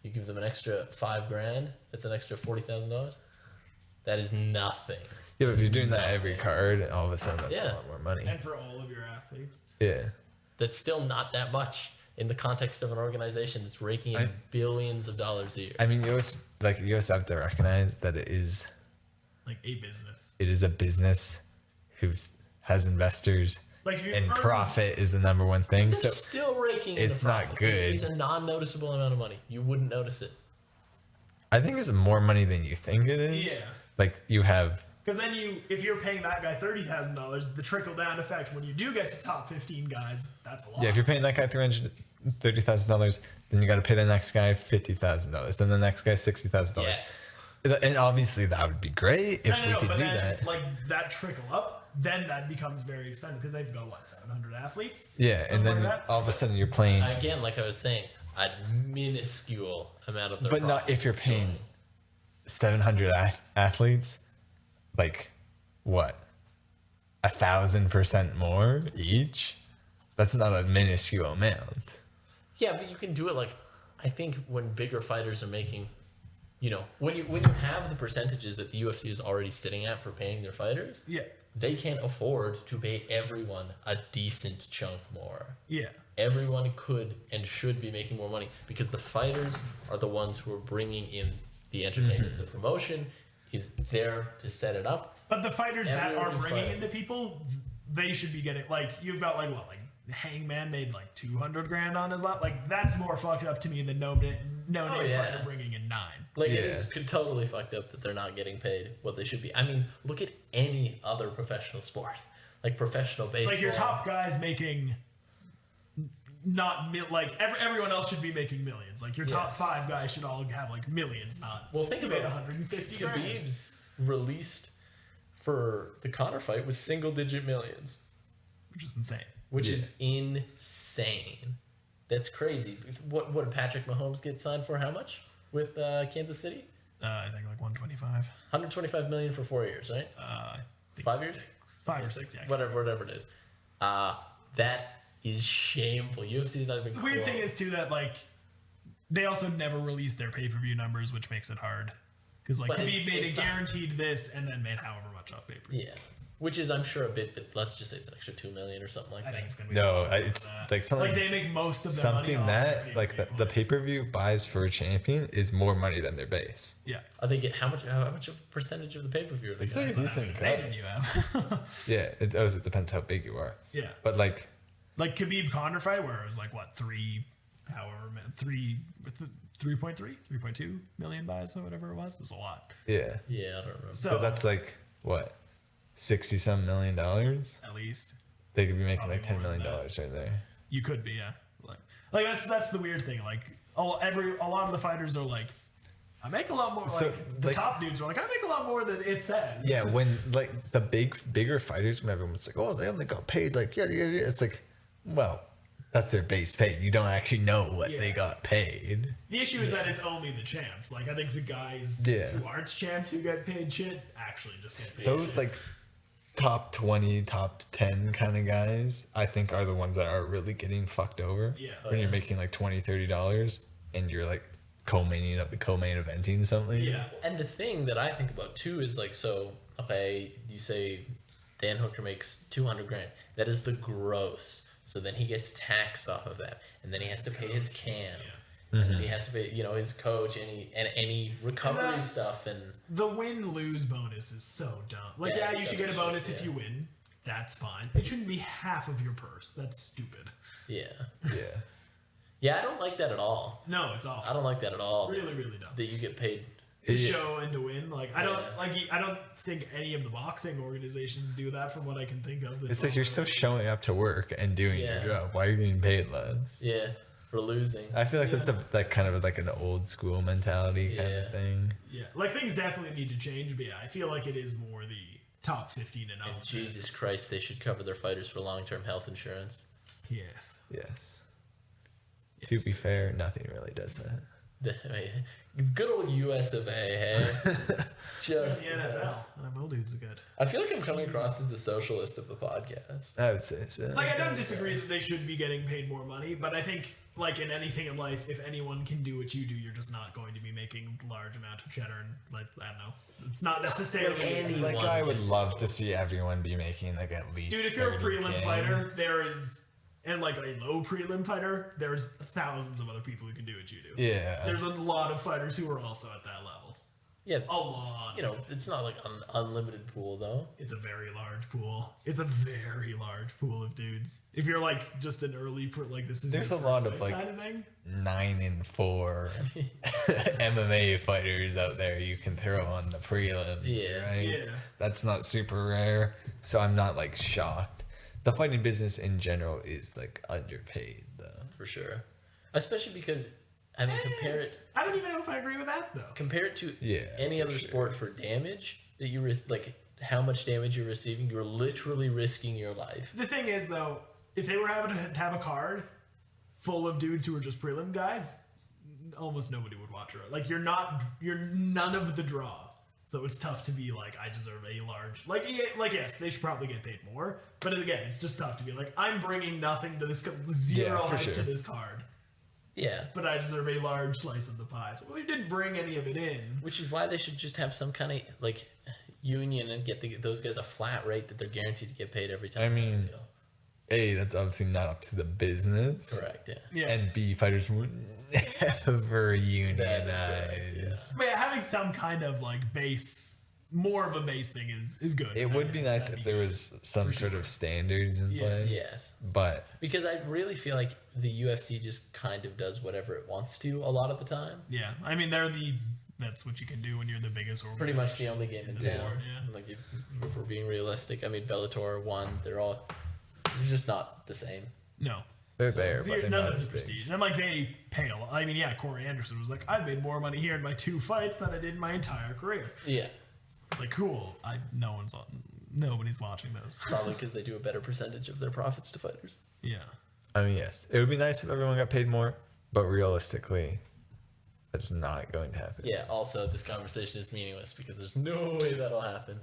You give them an extra $5,000. That's an extra $40,000. That is nothing. Yeah, but if you're doing that every card, all of a sudden that's a lot more money. And for all of your athletes. Yeah. That's still not that much in the context of an organization that's raking in billions of dollars a year. I mean, you also have to recognize that it is Like a business. It is a business who has investors, Like, and profit is the number one thing. They're So still raking in it's the profit. not good. It's a non-noticeable amount of money. You wouldn't notice it. I think it's more money than you think it is. Yeah. Like, you have. Because then if you're paying that guy $30,000, the trickle down effect when you do get to top 15 guys, that's a lot. Yeah, if you're paying that guy $330,000, then you got to pay the next guy $50,000. Then the next guy $60,000. Yes. And obviously that would be great if we could but do then, that. Like, that trickle up, then that becomes very expensive because they've got 700 athletes. Yeah, and then like all of a sudden you're playing. Again, like I was saying, a minuscule amount of their But not if you're paying 700 athletes, like, what, 1,000% more each? That's not a minuscule amount. Yeah, but you can do it like, I think when bigger fighters are making, when you have the percentages that the UFC is already sitting at for paying their fighters, Yeah. they can't afford to pay everyone a decent chunk more. Yeah. Everyone could and should be making more money because the fighters are the ones who are bringing in the entertainment. The promotion is there to set it up. But the fighters that are Everybody's bringing in fighting. the people, they should be getting, like, you've got, like, what, like, Hangman made, like, 200 grand on his lot. Like, that's more fucked up to me than no name fighter bringing in 9. Like, Yeah. it is totally fucked up that they're not getting paid what they should be. I mean, look at any other professional sport. Like professional baseball. Like, your top guys making everyone else should be making millions. Like, your top 5 guys should all have, like, millions, not. Well, think you about made 150 grand. Khabib's released for the Conor fight was single-digit millions. Which is insane. Which is insane. That's crazy. What did Patrick Mahomes get signed for? How much with Kansas City? I think like 125. 125 million for 4 years, right? I think 5 years? 5 or 6, yeah. Whatever it is. That is shameful. UFC's not even. The weird close. thing is too that, like, they also never release their pay-per-view numbers, which makes it hard. Because, like, But Khabib made it's a guaranteed this and then made however much off pay-per-view. Yeah, which is I'm sure a bit, but let's just say it's an extra 2 million or something like I that. think it's gonna be No, more than it's that. like something. Like, they make most of their something money that off like the points. pay-per-view buys for a champion is more money than their base. Yeah. I think how much of percentage of the pay per view are they It's getting? like a decent cut. Imagine you have. Yeah, it does. It depends how big you are. Yeah. But like, Like Khabib Conor fight, where it was like, what, 3.2 million buys or whatever it was. It was a lot. yeah. Yeah, I don't remember. So that's like what, $60-some million? At least. They could be making Probably like $10 more million than right there. You could be, yeah. Like that's the weird thing. Like, a lot of the fighters are like, I make a lot more. So, like, the like- top dudes are like, I make a lot more than it says. Yeah, when like the bigger fighters, when everyone's like, oh, they only got paid like yada yada, yada. It's like, well, that's their base pay. You don't actually know what they Yeah. got paid. The issue is that it's only the champs. Like, I think the guys who aren't champs who get paid shit actually just get paid. Those like top 20, top 10 kind of guys, I think are the ones that are really getting fucked over. Yeah. When you're making like $20, $30 and you're like co-main eventing something. Yeah. And the thing that I think about too is like, so okay, you say Dan Hooker makes 200 grand. That is the gross. So then he gets taxed off of that, and then he has to pay his cam, and then he has to pay, his coach, any recovery And stuff, and The win-lose bonus is so dumb. Like, Yeah, you it's should so get a bonus shit, if yeah. you win. that's fine. It shouldn't be half of your purse. That's stupid. Yeah. Yeah. Yeah, I don't like that at all. No, it's awful. I don't like that at all. Really, really dumb. That you get paid. To show and to win. Like I don't Yeah. I don't think any of the boxing organizations do that from what I can think of. It's like you're still showing up to work and doing Yeah. your job. Why are you getting paid less? Yeah. For losing. I feel like that's like kind of like an old school mentality kind Yeah. of thing. Yeah, like things definitely need to change, but yeah, I feel like it is more the top 15 and up. And Jesus Christ, they should cover their fighters for long-term health insurance. Yes. Yes. To be fair, nothing really does that. Good old US of A, hey? Just the NFL. NFL dudes are good. I feel like I'm coming across as the socialist of the podcast. I would say so. Like I don't disagree that they should be getting paid more money, but I think like in anything in life, if anyone can do what you do, you're just not going to be making large amount of cheddar. And like I don't know, it's not necessarily. Like I would love to see everyone be making like at least. Dude, if you're a 30K. prelim fighter, there is, and like a low prelim fighter, there's thousands of other people who can do what you do. Yeah. There's a lot of fighters who are also at that level. Yeah. A lot. You know, it's not like an unlimited pool, though. It's a very large pool. It's a very large pool of dudes. If you're like just an early, like this is There's your a lot first of, fight like, kind of thing. 9-4 MMA fighters out there you can throw on the prelims, Yeah. right? Yeah. That's not super rare, so I'm not like shocked. The fighting business in general is like underpaid though. For sure. Especially because, I mean, compare it I don't even know if I agree with that though. to Yeah, any for other sure. sport for damage that you risk, like how much damage you're receiving. You're literally risking your life. The thing is though, if they were having to have a card full of dudes who are just prelim guys, almost nobody would watch her. Like you're none of the draw. So it's tough to be like, I deserve a large, like yes, they should probably get paid more. But again, it's just tough to be like, I'm bringing nothing to this, zero Yeah, for hype sure. to this card, Yeah. but I deserve a large slice of the pie. So, well, you didn't bring any of it in. Which is why they should just have some kind of like union and get those guys a flat rate that they're guaranteed to get paid every time. I they mean, deal. A, that's obviously not up to the business. Correct. Yeah. Yeah. And B, fighters would never unionize. correct, But yeah, having some kind of like base, more of a base thing is good. It would be nice if there was some sort of standards in play. Yes. But Because I really feel like the UFC just kind of does whatever it wants to a lot of the time. Yeah, I mean that's what you can do when you're the biggest organization. Pretty much the only game in the town. sport, yeah. Like if we're being realistic, I mean Bellator won. They're just not the same. No. they're there, but they're none not of as the big. prestige. And like they pay a lot. I mean, yeah, Corey Anderson was like, I've made more money here in my 2 fights than I did in my entire career. Yeah. It's like cool. Nobody's watching those. Probably because they do a better percentage of their profits to fighters. Yeah. I mean, yes, it would be nice if everyone got paid more, but realistically, that's not going to happen. Yeah. Also, this conversation is meaningless because there's no way that'll happen.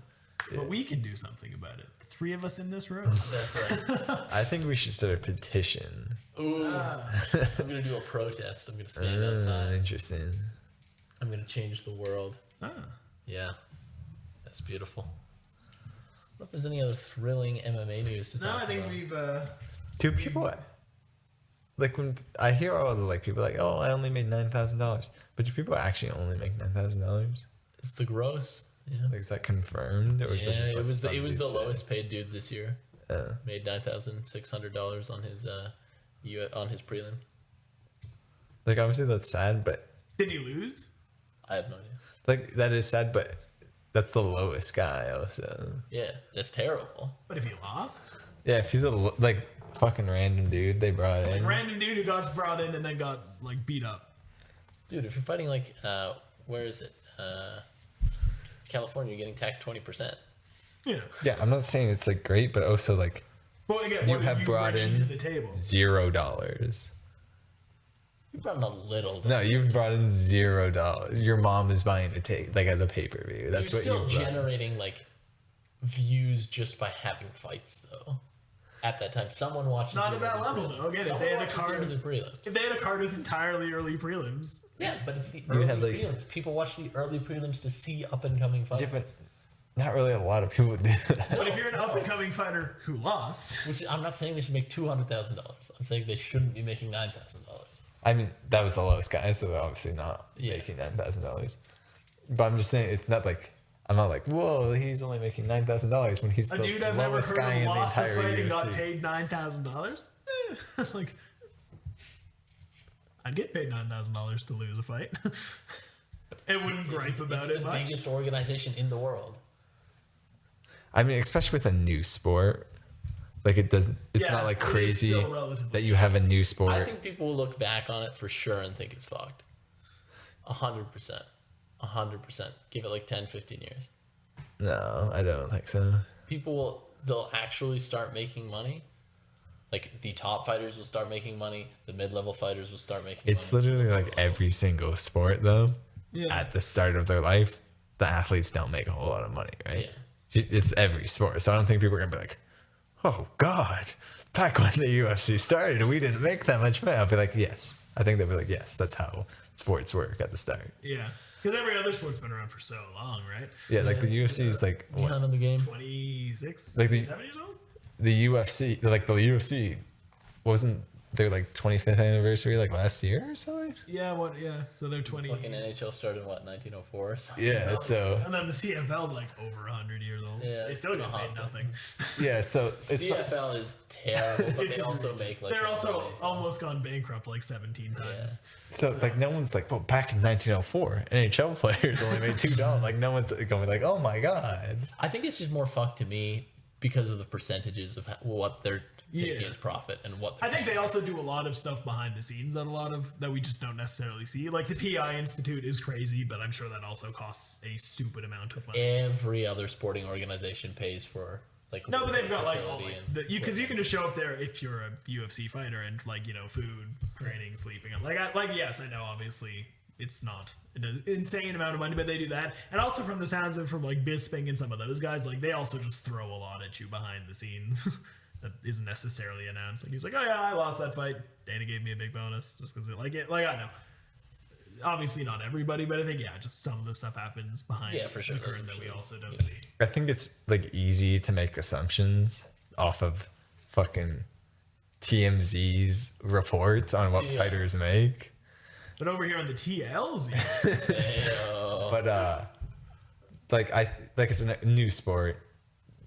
But we can do something about it. 3 of us in this room. That's right. I think we should start a petition. Ooh. I'm gonna do a protest. I'm gonna stand outside. Interesting. I'm gonna change the world. Ah. Yeah. That's beautiful. I don't know if there's any other thrilling MMA news to No, talk I think about. we've Do people like when I hear all the like people like, oh, I only made $9,000, but do people actually only make $9,000? It's the gross. Yeah. Like, is that confirmed, or is that Yeah, just it what was some the dudes say? lowest paid dude this year. Uh, Made $9,600 on his on his prelim. like obviously that's sad, but did he lose? I have no idea. like that is sad, but that's the lowest guy also. Yeah, that's terrible. But if he lost? Yeah, if he's a like fucking random dude they brought in. Random dude who got brought in and then got like beat up. Dude, if you're fighting like where is it? California, you're getting taxed 20%. Yeah. Yeah, I'm not saying it's like great, but also like Well, again, You what have did brought bring in to the table? $0. You brought in a little. No, you've brought in $0. Your mom is buying a take like at the pay per view. That's You're what still you've brought in. generating like views just by having fights though. At that time, someone watches. Not the at that early level, prelims. though. Again, if Someone they had a watches the card- early prelims. If they had a card with entirely early prelims, Yeah, but it's the You early have, like- prelims. People watch the early prelims to see up and coming fighters. Yeah, but not really a lot of people do that. but if you're an up and coming fighter who lost, Which I'm not saying they should make $200,000. I'm saying they shouldn't be making $9,000. I mean, that was the lowest guy, so they're obviously not Yeah. making $9,000. But I'm just saying it's not like I'm not like, whoa, he's only making $9,000 when he's A the dude I've never lowest heard guy of in the lost a entire fight and got UFC. paid $9,000. Like, I'd get paid $9,000 to lose a fight. It wouldn't gripe about It's it the much. biggest organization in the world. I mean, especially with a new sport, like it's Yeah, not like it is crazy still relatively that you have a new I sport. think people will look back on it for sure and think it's fucked. 100%. 100%. Give it like 10, 15 years. No, I don't think so. They'll actually start making money. Like the top fighters will start making money. The mid-level fighters will start making It's money. literally like every single sport, though. Yeah. At the start of their life, the athletes don't make a whole lot of money, right? It's every sport. So I don't think people are going to be like, oh, God, back when the UFC started, we didn't make that much money. I'll be like, yes. I think they'll be like, yes, that's how sports work at the start. Yeah. Because every other sport's been around for so long, right? Yeah, like the UFC is like, what? Behind on the game. 26, Like the- 27 years old? The UFC wasn't their like 25th anniversary like last year or something? Yeah, so they're 20. Fucking NHL started in what, 1904 or something? Yeah, so And then the CFL's like over 100 years old. Yeah, They still it's get been a paid hot nothing. yeah, so it's CFL is terrible, but It's they also outrageous. make like They're also money, so- almost gone bankrupt like 17 times. so like no one's like, well, back in 1904, NHL players only made $2. Like no one's going like, oh my god. I think it's just more fucked to me because of the percentages of what they're taking Yeah. as profit and what I think they also do a lot of stuff behind the scenes that we just don't necessarily see. Like the PI Institute is crazy, but I'm sure that also costs a stupid amount of money. every other sporting organization pays for like No, but they've got like all facility like because you can just show up there if you're a UFC fighter and like food, training, sleeping. Yes, I know obviously it's not an insane amount of money, but they do that. And also from the sounds of from like Bisping and some of those guys, like they also just throw a lot at you behind the scenes that isn't necessarily announced. Like he's like, oh yeah, I lost that fight. Dana gave me a big bonus just because like I know. Obviously not everybody, but I think just some of the stuff happens behind for sure, the curtain for that we sure. also don't see. I think it's like easy to make assumptions off of fucking TMZ's reports on what fighters make. But over here on the TLZ, But it's a new sport.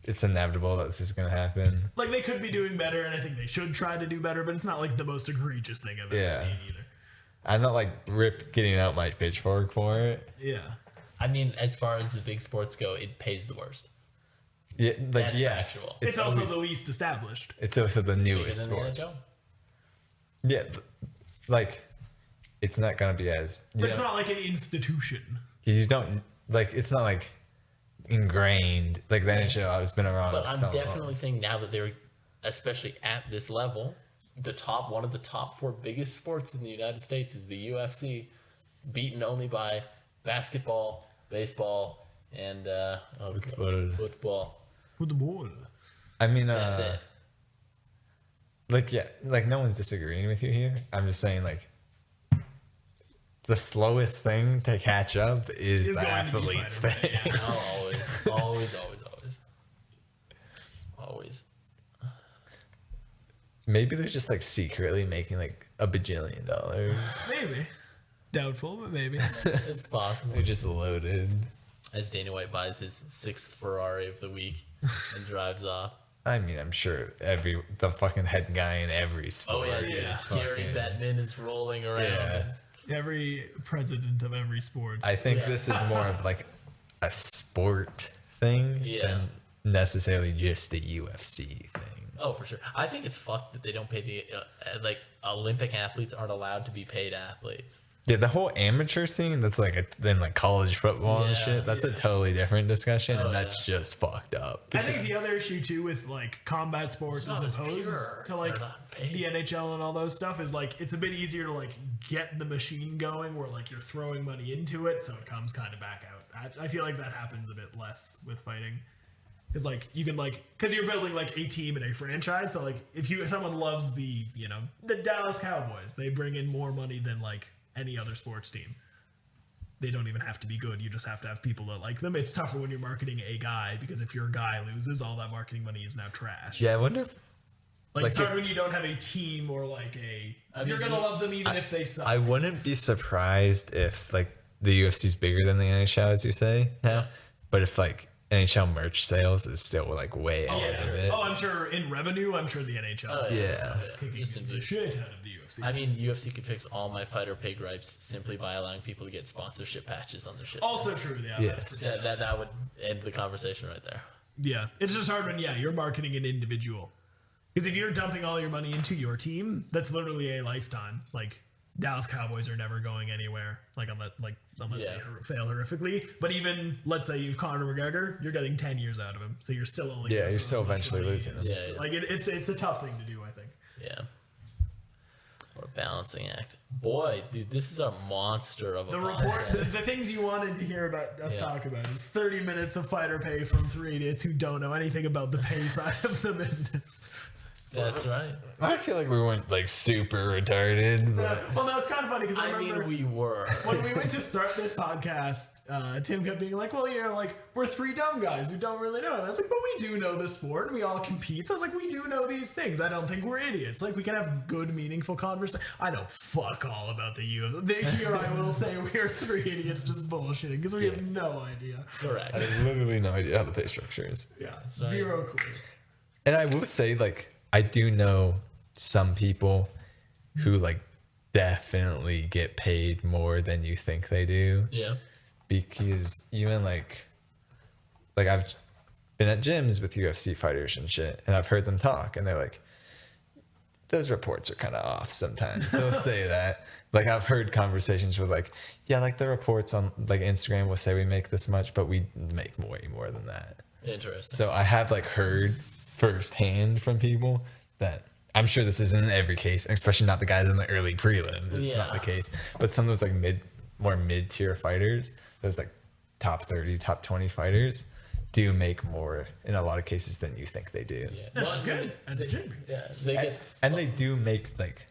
It's inevitable that this is gonna happen. like they could be doing better, and I think they should try to do better. But it's not like the most egregious thing I've ever seen either. I'm not like Rip getting out my pitchfork for it. Yeah, I mean, as far as the big sports go, it pays the worst. Yeah, like That's yes, factual. it's also always- the least established. it's also the Bigger newest than the sport. NHL. Yeah, like it's not gonna be as But it's not like an institution. you don't like it's not like ingrained like the NHL has been around. But I'm so long. definitely saying now that they're, especially at this level, one of the top 4 biggest sports in the United States is the UFC, beaten only by basketball, baseball, and football. With the ball. I mean, That's it. like no one's disagreeing with you here. I'm just saying like the slowest thing to catch up is Is the going to be athlete's fighter pay. pay, No, always. Maybe they're just like secretly making like a bajillion dollars. Maybe. Doubtful, but maybe. It's possible. They're just loaded. As Dana White buys his 6th Ferrari of the week and drives off. I mean, I'm sure the fucking head guy in every sport. Oh yeah, dude. is Gary fucking- Bettman is rolling around. Yeah. Every president of every sport. I think Yeah. this is more of like a sport thing than necessarily just a UFC thing. Oh, for sure. I think it's fucked that they don't pay the like Olympic athletes aren't allowed to be paid athletes. Yeah, the whole amateur scene that's like then like college football and Yeah, shit. That's a totally different discussion, Oh, and that's just fucked up. I think the other issue too with like combat sports It's not as as opposed pure. to like They're not paid. the NHL and all those stuff is like it's a bit easier to like get the machine going where like you're throwing money into it so it comes kind of back out. I feel like that happens a bit less with fighting. Because like you can like because you're building like a team and a franchise, so like if someone loves the the Dallas Cowboys, they bring in more money than like any other sports team. They don't even have to be good. You just have to have people that like them. It's tougher when you're marketing a guy because if your guy loses, all that marketing money is now trash. Yeah, I wonder if like it's like hard when you don't have a team or like I you're mean, gonna love them even if they suck. I wouldn't be surprised if like the UFC's bigger than the NHL, as you say now, But if like NHL merch sales is still like way ahead of it. Oh, I'm sure in revenue, I'm sure the NHL Oh, Yeah. is kicking Just in the shit out of the UFC. I mean, UFC could fix all my fighter pay gripes simply by allowing people to get sponsorship patches on their shit. Also true, yeah. Yes. That's true. That would end the conversation right there. Yeah, it's just hard when you're marketing an individual, because if you're dumping all your money into your team, that's literally a lifetime. Like Dallas Cowboys are never going anywhere, unless Yeah. they fail horrifically. But even let's say you've Conor McGregor, you're getting 10 years out of him, so you're still only Yeah, gonna you're throw still as much eventually money losing as- him. Yeah. Like it's a tough thing to do, I think. Yeah. Or a balancing act. Boy, dude, this is a monster of a The podcast. report, the things you wanted to hear about us Yeah. talk about is 30 minutes of fighter pay from 3 idiots who don't know anything about the pay side of the business. That's right. I feel like we went like super retarded. But Well, no, it's kind of funny because I I remember mean, we were. when we went to start this podcast, Tim kept being like, well, we're 3 dumb guys who don't really know. And I was like, but we do know the sport and we all compete. So I was like, we do know these things. I don't think we're idiots. Like, we can have good, meaningful conversation. I know fuck all about the UFC. Here I will say we're 3 idiots just bullshitting because we have no idea. Correct. I have literally no idea how the pay structure is. Yeah, right. zero clue. And I will say, like, I do know some people who like definitely get paid more than you think they do. Yeah. Because even like I've been at gyms with UFC fighters and shit, and I've heard them talk, and they're like, those reports are kind of off sometimes. They'll say that. Like, I've heard conversations with like, yeah, like the reports on like Instagram will say we make this much, but we make way more than that. Interesting. So I have like heard firsthand from people that I'm sure this isn't in every case, especially not the guys in the early prelims. It's not the Yeah. case. But some of those like more mid-tier fighters, those like top 30, top 20 fighters do make more in a lot of cases than you think they do. Yeah. No, that's good. That's a gym. Yeah. They get. And they do make like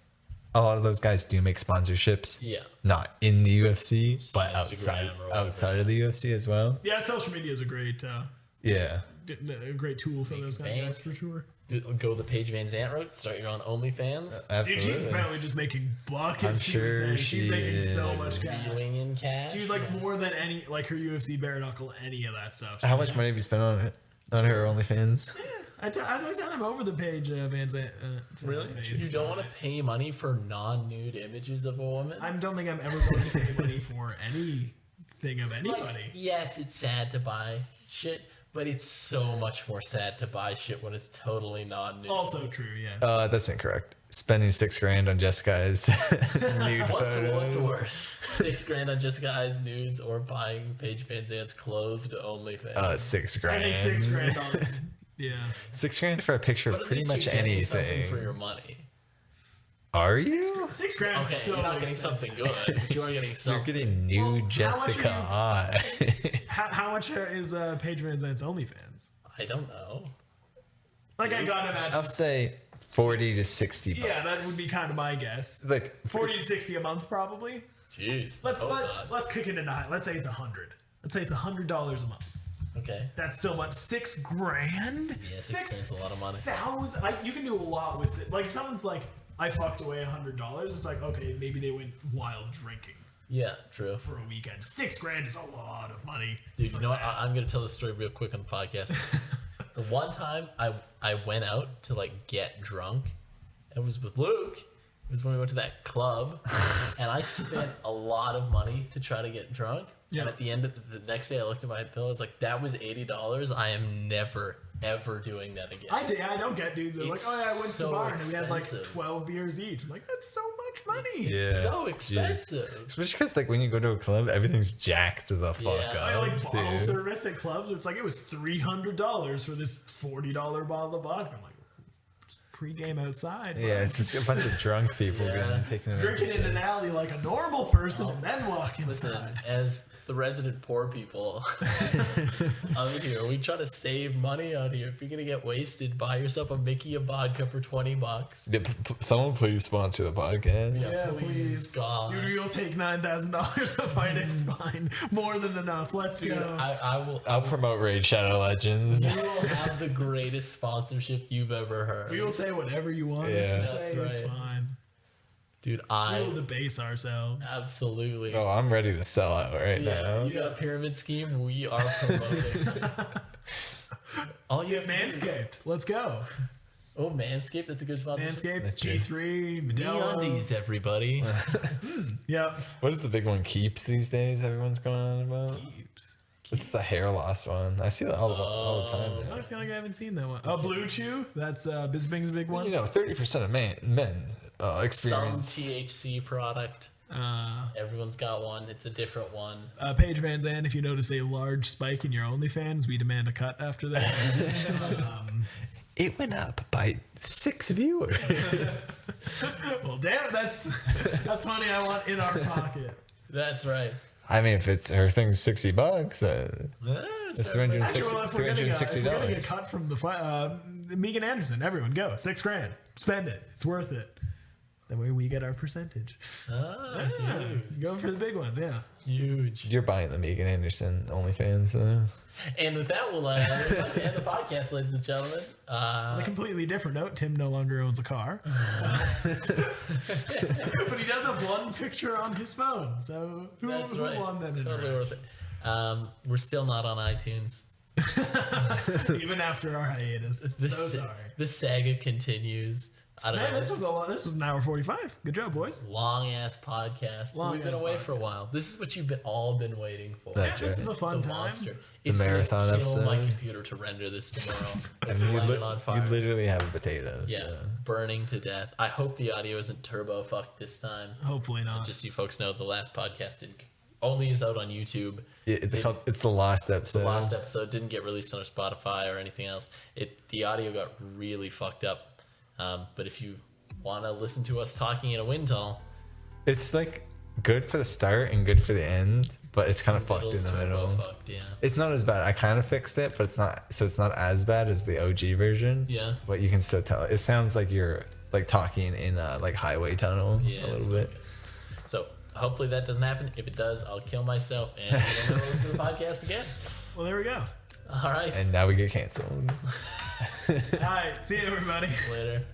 a lot of those guys do make sponsorships. Yeah. Not in the UFC, but Instagram or whatever. outside of the UFC as well. Yeah, social media is a great tool for those kind of bank. guys for sure. Go the Paige Van Zandt route. Start your own OnlyFans. Dude, Absolutely. she's apparently just making buckets. I'm She was sure saying. She's she making so is. much cash. Dealing in cash. She was like more than any, like her UFC bare knuckle, any of that stuff. How much money have you spent on it? On her OnlyFans? As I sent him over the page, Van Zandt. Really? You don't want to pay money for non-nude images of a woman? I don't think I'm ever going to pay money for anything of anybody. Like, yes, it's sad to buy shit, but it's so much more sad to buy shit when it's totally non-nude. Also true, yeah. That's incorrect. Spending $6,000 on Jessica's nude What's photo. worse? $6,000 on just guys' nudes or buying Paige Van Zandt's clothed OnlyFans? $6,000. I think $6,000 on. Yeah. $6,000 for a picture But of at pretty least much you're getting something anything. for your money. Are you? $6,000. Okay, So you're not getting expensive. something good, but you are getting You're something. getting nude Well, how much Jessica are on. How much is Paige Van Zandt's OnlyFans? I don't know. Like I gotta I'll imagine. say 40 to 60 bucks. Yeah, that would be kind of my guess. Like 40 to 60 a month, probably. Jeez. Let's hope not. let's kick it into high. Let's say it's 100. Let's say it's $100 a month. Okay. That's still much. $6,000. Yeah, $6,000 a lot of money. 6,000. You can do a lot with it. Like if someone's like, I fucked away $100. It's like, okay, maybe they went wild drinking Yeah, true. for a weekend. $6,000 is a lot of money. Dude, you know what? I'm gonna tell this story real quick on the podcast. The one time I went out to like get drunk, it was with Luke. It was when we went to that club, and I spent a lot of money to try to get drunk. Yeah. And at the end of the next day, I looked at my bill. I was like, "That was $80. I am never ever doing that again." I don't get dudes that are like, It's oh yeah, I went to so the bar and we had like expensive. 12 beers each. I'm like, that's so much money. Yeah. So expensive. Especially because like when you go to a club, everything's jacked the fuck Yeah. I up. like bottle too. service at clubs. Where it's like it was $300 for this $40 bottle of vodka. I'm like, pre-game outside. bro. Yeah, it's just a bunch of drunk people Yeah. going taking advantage Drinking in of an it. alley like a normal person and then walk Listen, inside. as the resident poor people out here, we try to save money out here. If you're gonna get wasted, buy yourself a Mickey of vodka for $20. Yeah, someone please sponsor the podcast. Yeah, please. God. Dude, you'll take $9,000 to fight it's fine. More than enough. Let's Dude, go. I will. I'll promote Raid Shadow Legends. You will have the greatest sponsorship you've ever heard. We will say whatever you want us Yeah. to That's say. It's right. fine. Dude, We will debase ourselves. absolutely. Oh, I'm ready to sell out right now. You got a pyramid scheme. We are promoting. All you have to do is- Manscaped. Let's go. Oh, Manscaped. That's a good spot. Manscaped, That's true. G3, Medela. MeUndies, everybody. Yep. What is the big one? Keeps these days. Everyone's going on about. It's the hair loss one. I see that all the time. I feel like I haven't seen that one. Blue Chew. That's Bisbing's big one. 30% of men Some experience. THC product. Everyone's got one. It's a different one. Paige Van Zandt, if you notice a large spike in your OnlyFans, we demand a cut after that. It went up by 6 viewers. Well, damn it, that's money I want in our pocket. That's right. I mean, if it's her thing's $60, it's $360. Actually, well, if we're getting a $360. cut from the fight, Megan Anderson, everyone go $6,000, spend it, it's worth it. That way we get our percentage. Go for the big ones, yeah. Huge. You're buying the Megan Anderson OnlyFans, though. And with that, we'll end the podcast, ladies and gentlemen. On a completely different note, Tim no longer owns a car. But he does have one picture on his phone, so who won that? Totally worth it. We're still not on iTunes. Even after our hiatus. Sorry. The saga continues. I don't know. This was an hour 45. Good job, boys. Long ass podcast. We've been away for a while. This is what you've all been waiting for. That's This is a fun time. Monster. It's marathon gonna kill my episode. computer to render this tomorrow. And Light it on fire. you literally have potatoes. Yeah, So. burning to death. I hope the audio isn't turbo fucked this time. Hopefully not. Just so you folks know, the last podcast only is out on YouTube. It's the last episode. The last episode didn't get released on our Spotify or anything else. The audio got really fucked up. But if you want to listen to us talking in a wind tunnel, It's like good for the start and good for the end, but it's kind of fucked in the middle. Fucked, yeah. It's not as bad. I kind of fixed it, but it's not. So it's not as bad as the OG version. Yeah. But you can still tell. It sounds like you're like talking in a like highway tunnel Yeah, a it's little not bit. good. So hopefully that doesn't happen. If it does, I'll kill myself and we'll never listen to the podcast again. Well, there we go. All right. And now we get canceled. All right. See you, everybody. Later.